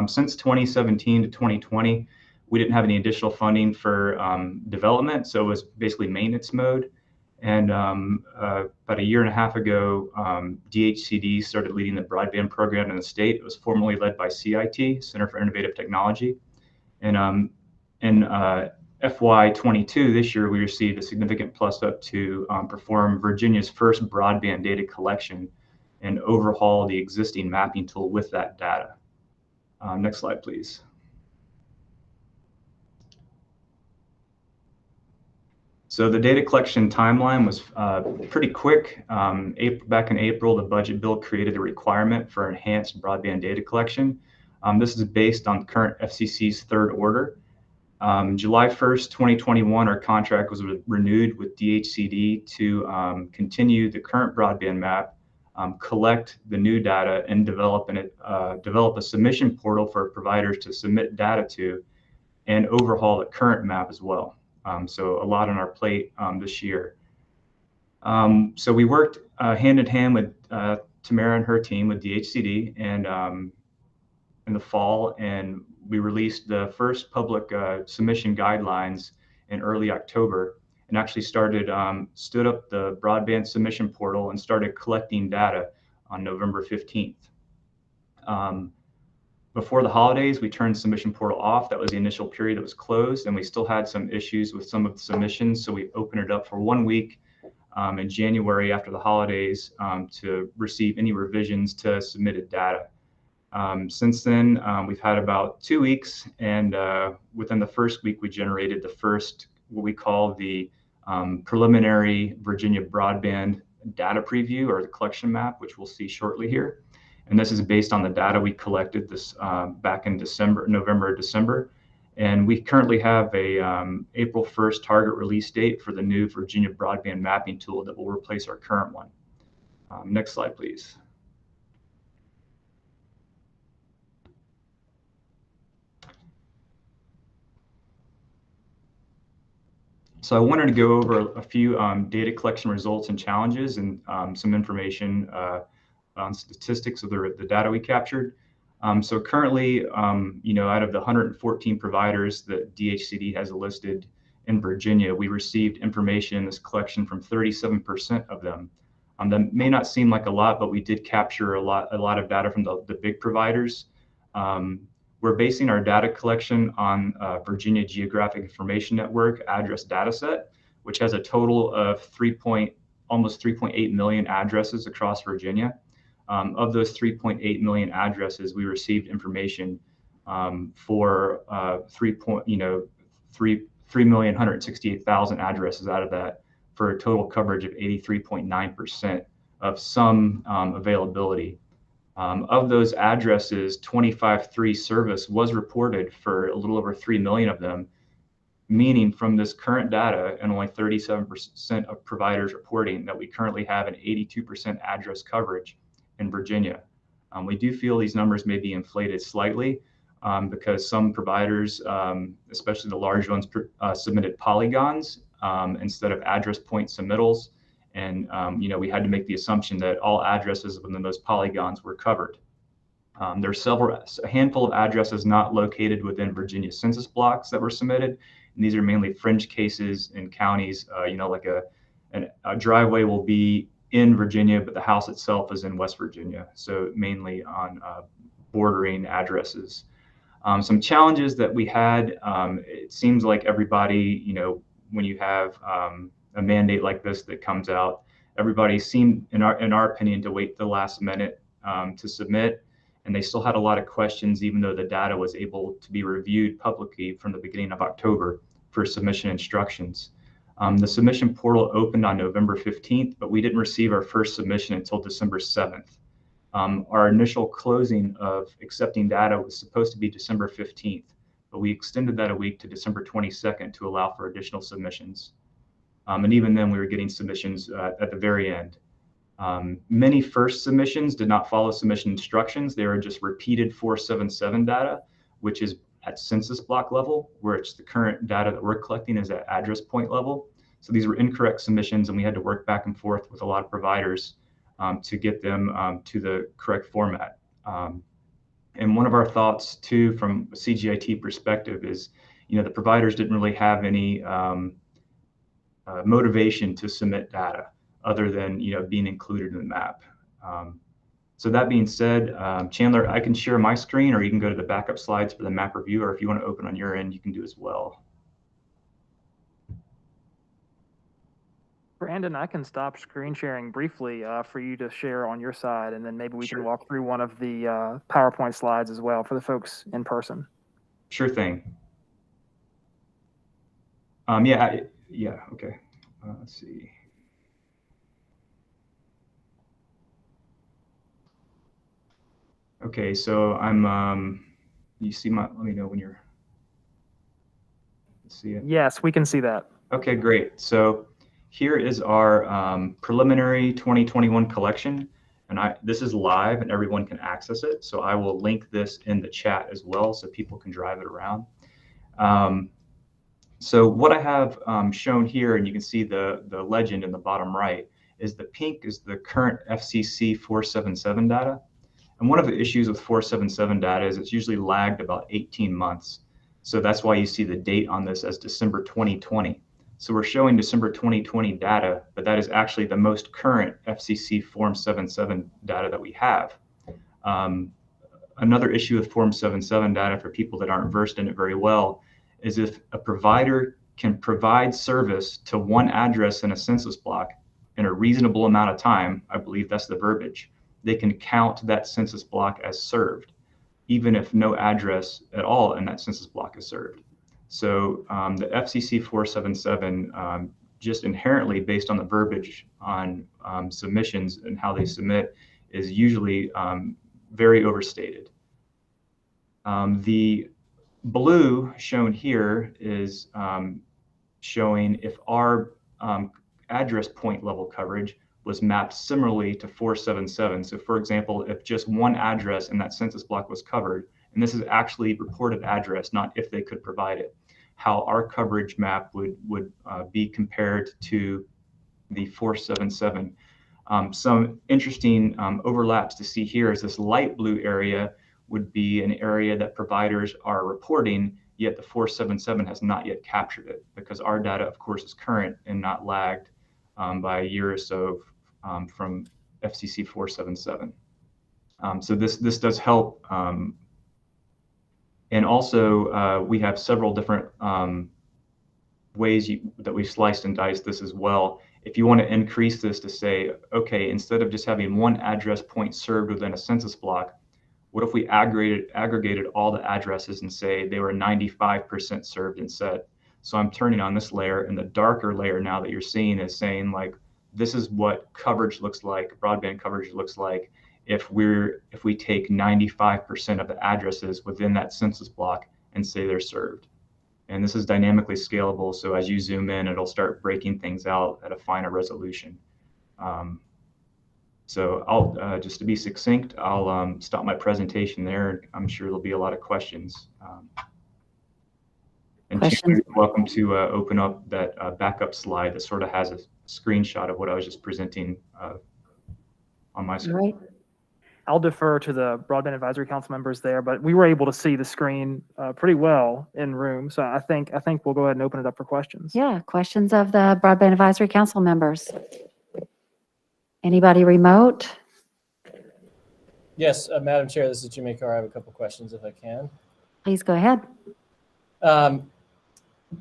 Since 2017 to 2020, we didn't have any additional funding for development, so it was basically maintenance mode. And about a year and a half ago, DHCD started leading the broadband program in the state. It was formerly led by CIT, Center for Innovative Technology. And in FY22, this year, we received a significant plus up to perform Virginia's first broadband data collection and overhaul the existing mapping tool with that data. Next slide, please. So the data collection timeline was pretty quick. Back in April, the budget bill created a requirement for enhanced broadband data collection. This is based on current FCC's third order. July 1st, 2021, our contract was renewed with DHCD to continue the current broadband map, collect the new data, and develop a submission portal for providers to submit data to, and overhaul the current map as well. So a lot on our plate this year. So we worked hand in hand with Tamara and her team with DHCD and in the fall, and we released the first public submission guidelines in early October, and actually stood up the broadband submission portal and started collecting data on November 15th. Before the holidays, we turned submission portal off. That was the initial period that was closed, and we still had some issues with some of the submissions, so we opened it up for 1 week in January after the holidays to receive any revisions to submitted data. Since then, we've had about 2 weeks, and within the first week, we generated the first, what we call the preliminary Virginia broadband data preview, or the collection map, which we'll see shortly here. And this is based on the data we collected this back in November, December. And we currently have a April 1st target release date for the new Virginia broadband mapping tool that will replace our current one. Next slide, please. So I wanted to go over a few data collection results and challenges, and some information on statistics of the data we captured. So currently, out of the 114 providers that DHCD has listed in Virginia, we received information in this collection from 37% of them. That may not seem like a lot, but we did capture a lot of data from the big providers. We're basing our data collection on Virginia Geographic Information Network address dataset, which has a total of almost 3.8 million addresses across Virginia. Of those 3.8 million addresses, we received information for 3,168,000 addresses out of that, for a total coverage of 83.9% of some availability. Of those addresses, 25.3 service was reported for a little over 3 million of them, meaning from this current data and only 37% of providers reporting that we currently have an 82% address coverage in Virginia. We do feel these numbers may be inflated slightly because some providers, especially the large ones, submitted polygons instead of address point submittals. And we had to make the assumption that all addresses within those polygons were covered. There's a handful of addresses not located within Virginia census blocks that were submitted. And these are mainly fringe cases in counties, like a driveway will be in Virginia, but the house itself is in West Virginia. So mainly on bordering addresses. Some challenges that we had, it seems like everybody, when you have a mandate like this that comes out, everybody seemed, in our opinion, to wait the last minute to submit. And they still had a lot of questions, even though the data was able to be reviewed publicly from the beginning of October for submission instructions. The submission portal opened on November 15th, but we didn't receive our first submission until December 7th. Our initial closing of accepting data was supposed to be December 15th, but we extended that a week to December 22nd to allow for additional submissions. And even then, we were getting submissions at the very end. Many first submissions did not follow submission instructions. They were just repeated 477 data, which is at census block level, where it's the current data that we're collecting is at address point level. So these were incorrect submissions, and we had to work back and forth with a lot of providers to get them to the correct format. And one of our thoughts too, from a CGIT perspective, is the providers didn't really have any motivation to submit data other than being included in the map. So that being said, Chandler, I can share my screen, or you can go to the backup slides for the map review, or if you want to open on your end, you can do as well. Brandon, I can stop screen sharing briefly for you to share on your side, and then maybe we can walk through one of the PowerPoint slides as well for the folks in person. Sure thing. Yeah, okay. Let's see. Okay, so I'm, you see let me know when you're, let's see it. Yes, we can see that. Okay, great. So here is our preliminary 2021 collection. And this is live and everyone can access it. So I will link this in the chat as well so people can drive it around. So what I have shown here, and you can see the legend in the bottom right, is the pink is the current FCC 477 data. And one of the issues with 477 data is it's usually lagged about 18 months. So that's why you see the date on this as December 2020. So we're showing December 2020 data, but that is actually the most current FCC Form 77 data that we have. Another issue with Form 77 data, for people that aren't versed in it very well, is if a provider can provide service to one address in a census block in a reasonable amount of time, I believe that's the verbiage, they can count that census block as served, even if no address at all in that census block is served. So the FCC 477, just inherently based on the verbiage on submissions and how they submit, is usually very overstated. The blue shown here is showing if our address point level coverage was mapped similarly to 477. So for example, if just one address in that census block was covered, and this is actually reported address, not if they could provide it, how our coverage map would be compared to the 477. Some interesting overlaps to see here is this light blue area would be an area that providers are reporting, yet the 477 has not yet captured it, because our data, of course, is current and not lagged by a year or so from FCC 477. So this does help. And also, we have several different ways that we've sliced and diced this as well. If you want to increase this to say, okay, instead of just having one address point served within a census block, What if we aggregated all the addresses and say they were 95% served and set? So I'm turning on this layer, and the darker layer now that you're seeing is saying like, this is what coverage looks like, broadband coverage looks like if we take 95% of the addresses within that census block and say they're served. And this is dynamically scalable. So as you zoom in, it'll start breaking things out at a finer resolution. So I'll, just to be succinct, I'll stop my presentation there. I'm sure there'll be a lot of questions. And Chandler, you're welcome to open up that backup slide that sort of has a screenshot of what I was just presenting on my screen. Right. I'll defer to the Broadband Advisory Council members there, but we were able to see the screen pretty well in room. So I think we'll go ahead and open it up for questions. Yeah, questions of the Broadband Advisory Council members. Anybody remote? Yes, Madam Chair, this is Jimmy Carr. I have a couple questions if I can. Please go ahead.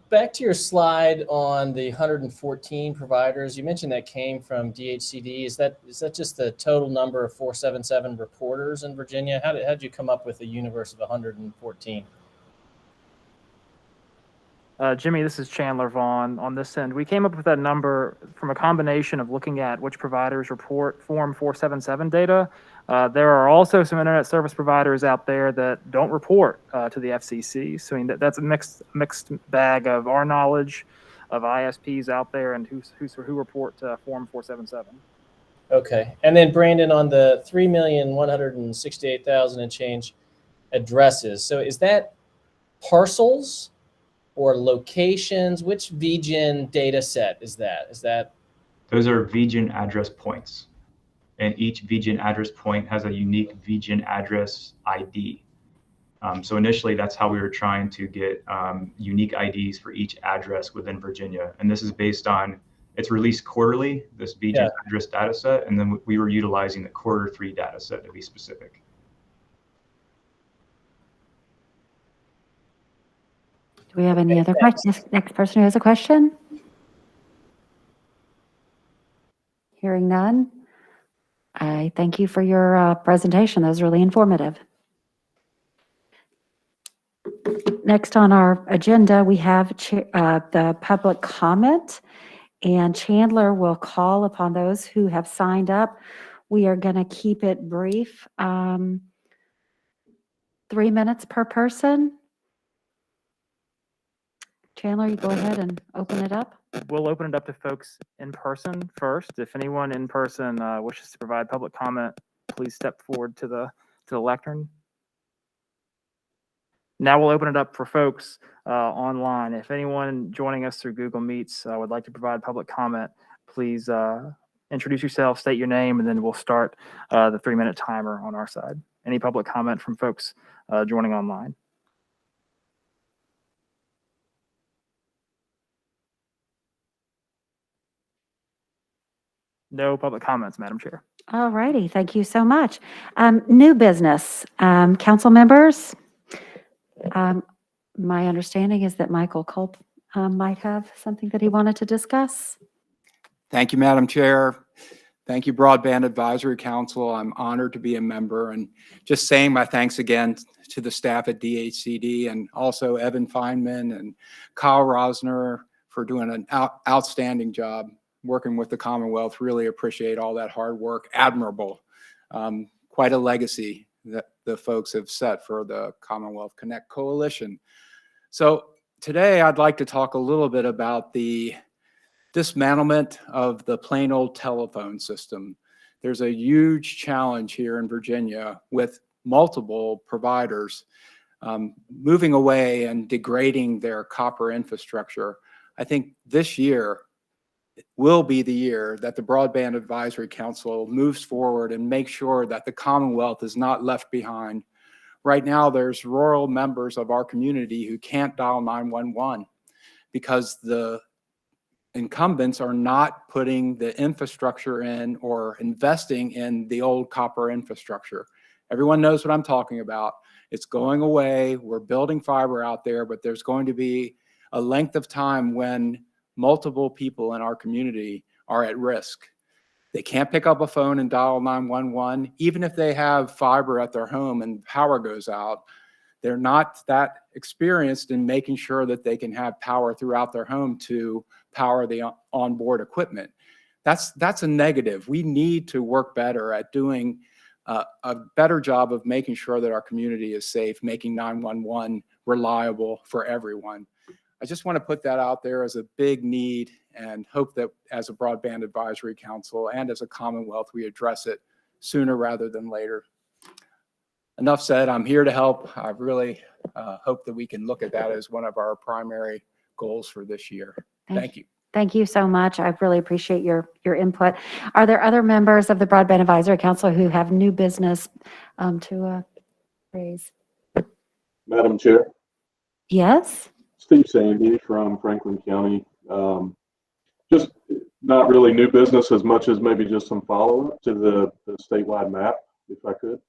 Back to your slide on the 114 providers, you mentioned that came from DHCD. Is that just the total number of 477 reporters in Virginia? How did you come up with a universe of 114? Jimmy, this is Chandler Vaughn on this end. We came up with that number from a combination of looking at which providers report Form 477 data. There are also some internet service providers out there that don't report to the FCC. So I mean, that's a mixed bag of our knowledge of ISPs out there and who report Form 477. Okay. And then Brandon, on the 3,168,000 and change addresses. So is that parcels or locations? Which VGen data set is that? Those are VGen address points. And each VGen address point has a unique VGen address ID. So initially, that's how we were trying to get unique IDs for each address within Virginia. And this is based on, it's released quarterly, this VGen address data set, and then we were utilizing the Q3 data set to be specific. Do we have any other questions? Next person who has a question? Hearing none. I thank you for your presentation. That was really informative. Next on our agenda, we have the public comment, and Chandler will call upon those who have signed up. We are going to keep it brief. 3 minutes per person. Chandler, you go ahead and open it up. We'll open it up to folks in person first. If anyone in person wishes to provide public comment, please step forward to the lectern. Now we'll open it up for folks online. If anyone joining us through Google Meets would like to provide public comment, please introduce yourself, state your name, and then we'll start the 3-minute timer on our side. Any public comment from folks joining online? No public comments, Madam Chair. All righty, thank you so much. New business, council members. My understanding is that Michael Culp might have something that he wanted to discuss. Thank you, Madam Chair. Thank you, Broadband Advisory Council. I'm honored to be a member, and just saying my thanks again to the staff at DHCD and also Evan Feynman and Kyle Rosner for doing an outstanding job working with the Commonwealth. Really appreciate all that hard work. Admirable. Quite a legacy that the folks have set for the Commonwealth Connect Coalition. So today I'd like to talk a little bit about the dismantlement of the plain old telephone system. There's a huge challenge here in Virginia with multiple providers moving away and degrading their copper infrastructure. I think this year will be the year that the Broadband Advisory Council moves forward and makes sure that the Commonwealth is not left behind. Right now, there's rural members of our community who can't dial 911 because the incumbents are not putting the infrastructure in or investing in the old copper infrastructure. Everyone knows what I'm talking about. It's going away. We're building fiber out there, but there's going to be a length of time when multiple people in our community are at risk. They can't pick up a phone and dial 911. Even if they have fiber at their home and power goes out, they're not that experienced in making sure that they can have power throughout their home to power the onboard equipment. That's a negative. We need to work better at doing a better job of making sure that our community is safe, making 911 reliable for everyone. I just want to put that out there as a big need and hope that as a Broadband Advisory Council and as a Commonwealth, we address it sooner rather than later. Enough said. I'm here to help. I really hope that we can look at that as one of our primary goals for this year. Thank you. Thank you so much. I really appreciate your input. Are there other members of the Broadband Advisory Council who have new business to raise? Madam Chair, Yes? Steve Sandy from Franklin County. Just not really new business as much as maybe just some follow-up to the statewide map, if I could.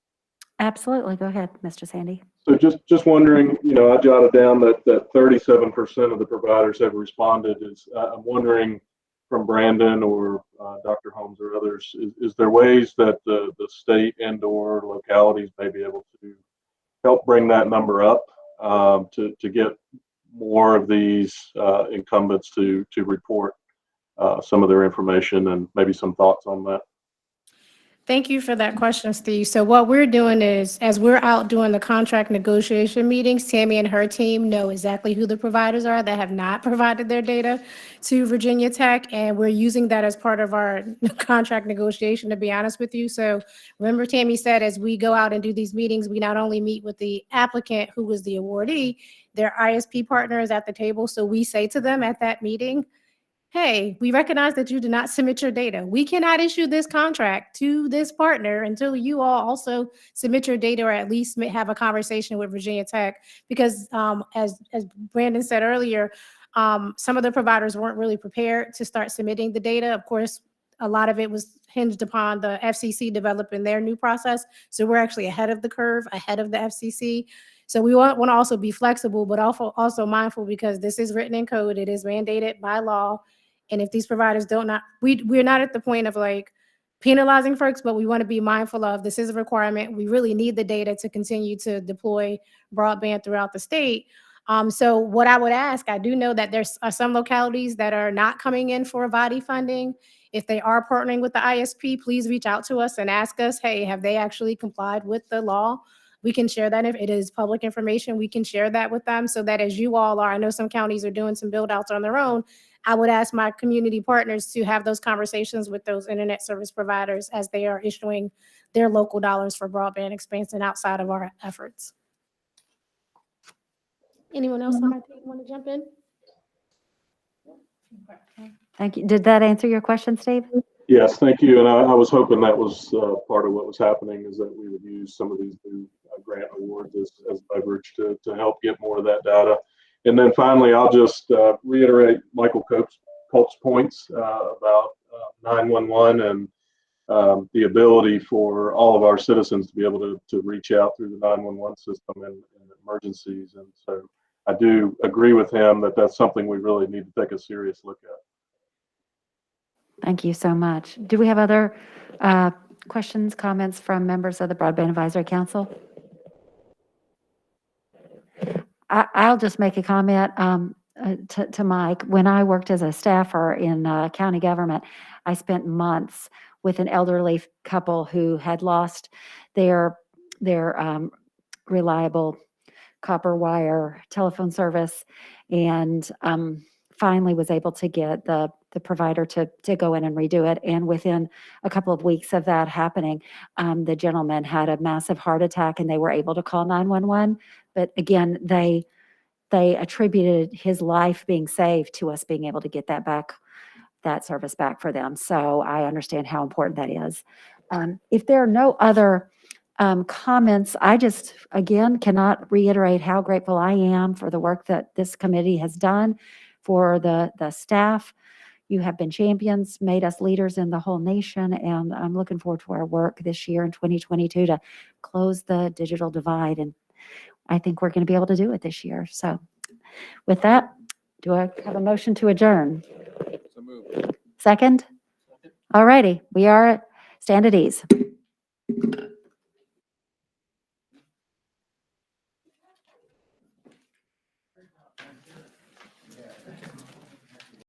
Absolutely. Go ahead, Mr. Sandy. So just wondering, I jotted down that 37% of the providers have responded. I'm wondering from Brandon or Dr. Holmes or others, is there ways that the state and/or localities may be able to help bring that number up to get more of these incumbents to report some of their information, and maybe some thoughts on that? Thank you for that question, Steve. So what we're doing is, as we're out doing the contract negotiation meetings, Tammy and her team know exactly who the providers are that have not provided their data to Virginia Tech, and we're using that as part of our contract negotiation, to be honest with you. So remember, Tammy said, as we go out and do these meetings, we not only meet with the applicant who was the awardee, their ISP partner is at the table. So we say to them at that meeting, hey, we recognize that you did not submit your data. We cannot issue this contract to this partner until you all also submit your data, or at least have a conversation with Virginia Tech. Because as Brandon said earlier, some of the providers weren't really prepared to start submitting the data. Of course, a lot of it was hinged upon the FCC developing their new process. So we're actually ahead of the curve, ahead of the FCC. So we want to also be flexible, but also mindful, because this is written in code. It is mandated by law. And if these providers we're not at the point of like penalizing folks, but we want to be mindful of, this is a requirement. We really need the data to continue to deploy broadband throughout the state. So what I would ask, I do know that there's some localities that are not coming in for Vati funding. If they are partnering with the ISP, please reach out to us and ask us, hey, have they actually complied with the law? We can share that. If it is public information, we can share that with them, so that as you all are, I know some counties are doing some build outs on their own. I would ask my community partners to have those conversations with those internet service providers as they are issuing their local dollars for broadband expansion outside of our efforts. Anyone else on my team want to jump in? Thank you. Did that answer your question, Steve? Yes, thank you. And I was hoping that was part of what was happening, is that we would use some of these new grant awards as leverage to help get more of that data. And then finally, I'll just reiterate Michael Culp's points about 911 and the ability for all of our citizens to be able to reach out through the 911 system in emergencies. And so I do agree with him that that's something we really need to take a serious look at. Thank you so much. Do we have other questions, comments from members of the Broadband Advisory Council? I'll just make a comment to Mike. When I worked as a staffer in county government, I spent months with an elderly couple who had lost their reliable copper wire telephone service, and finally was able to get the provider to go in and redo it. And within a couple of weeks of that happening, the gentleman had a massive heart attack, and they were able to call 911. But again, they attributed his life being saved to us being able to get that service back for them. So I understand how important that is. If there are no other comments, I just, again, cannot reiterate how grateful I am for the work that this committee has done, for the staff. You have been champions, made us leaders in the whole nation, and I'm looking forward to our work this year in 2022 to close the digital divide, and I think we're going to be able to do it this year. So with that, do I have a motion to adjourn? So moved. Second? All righty, stand at ease.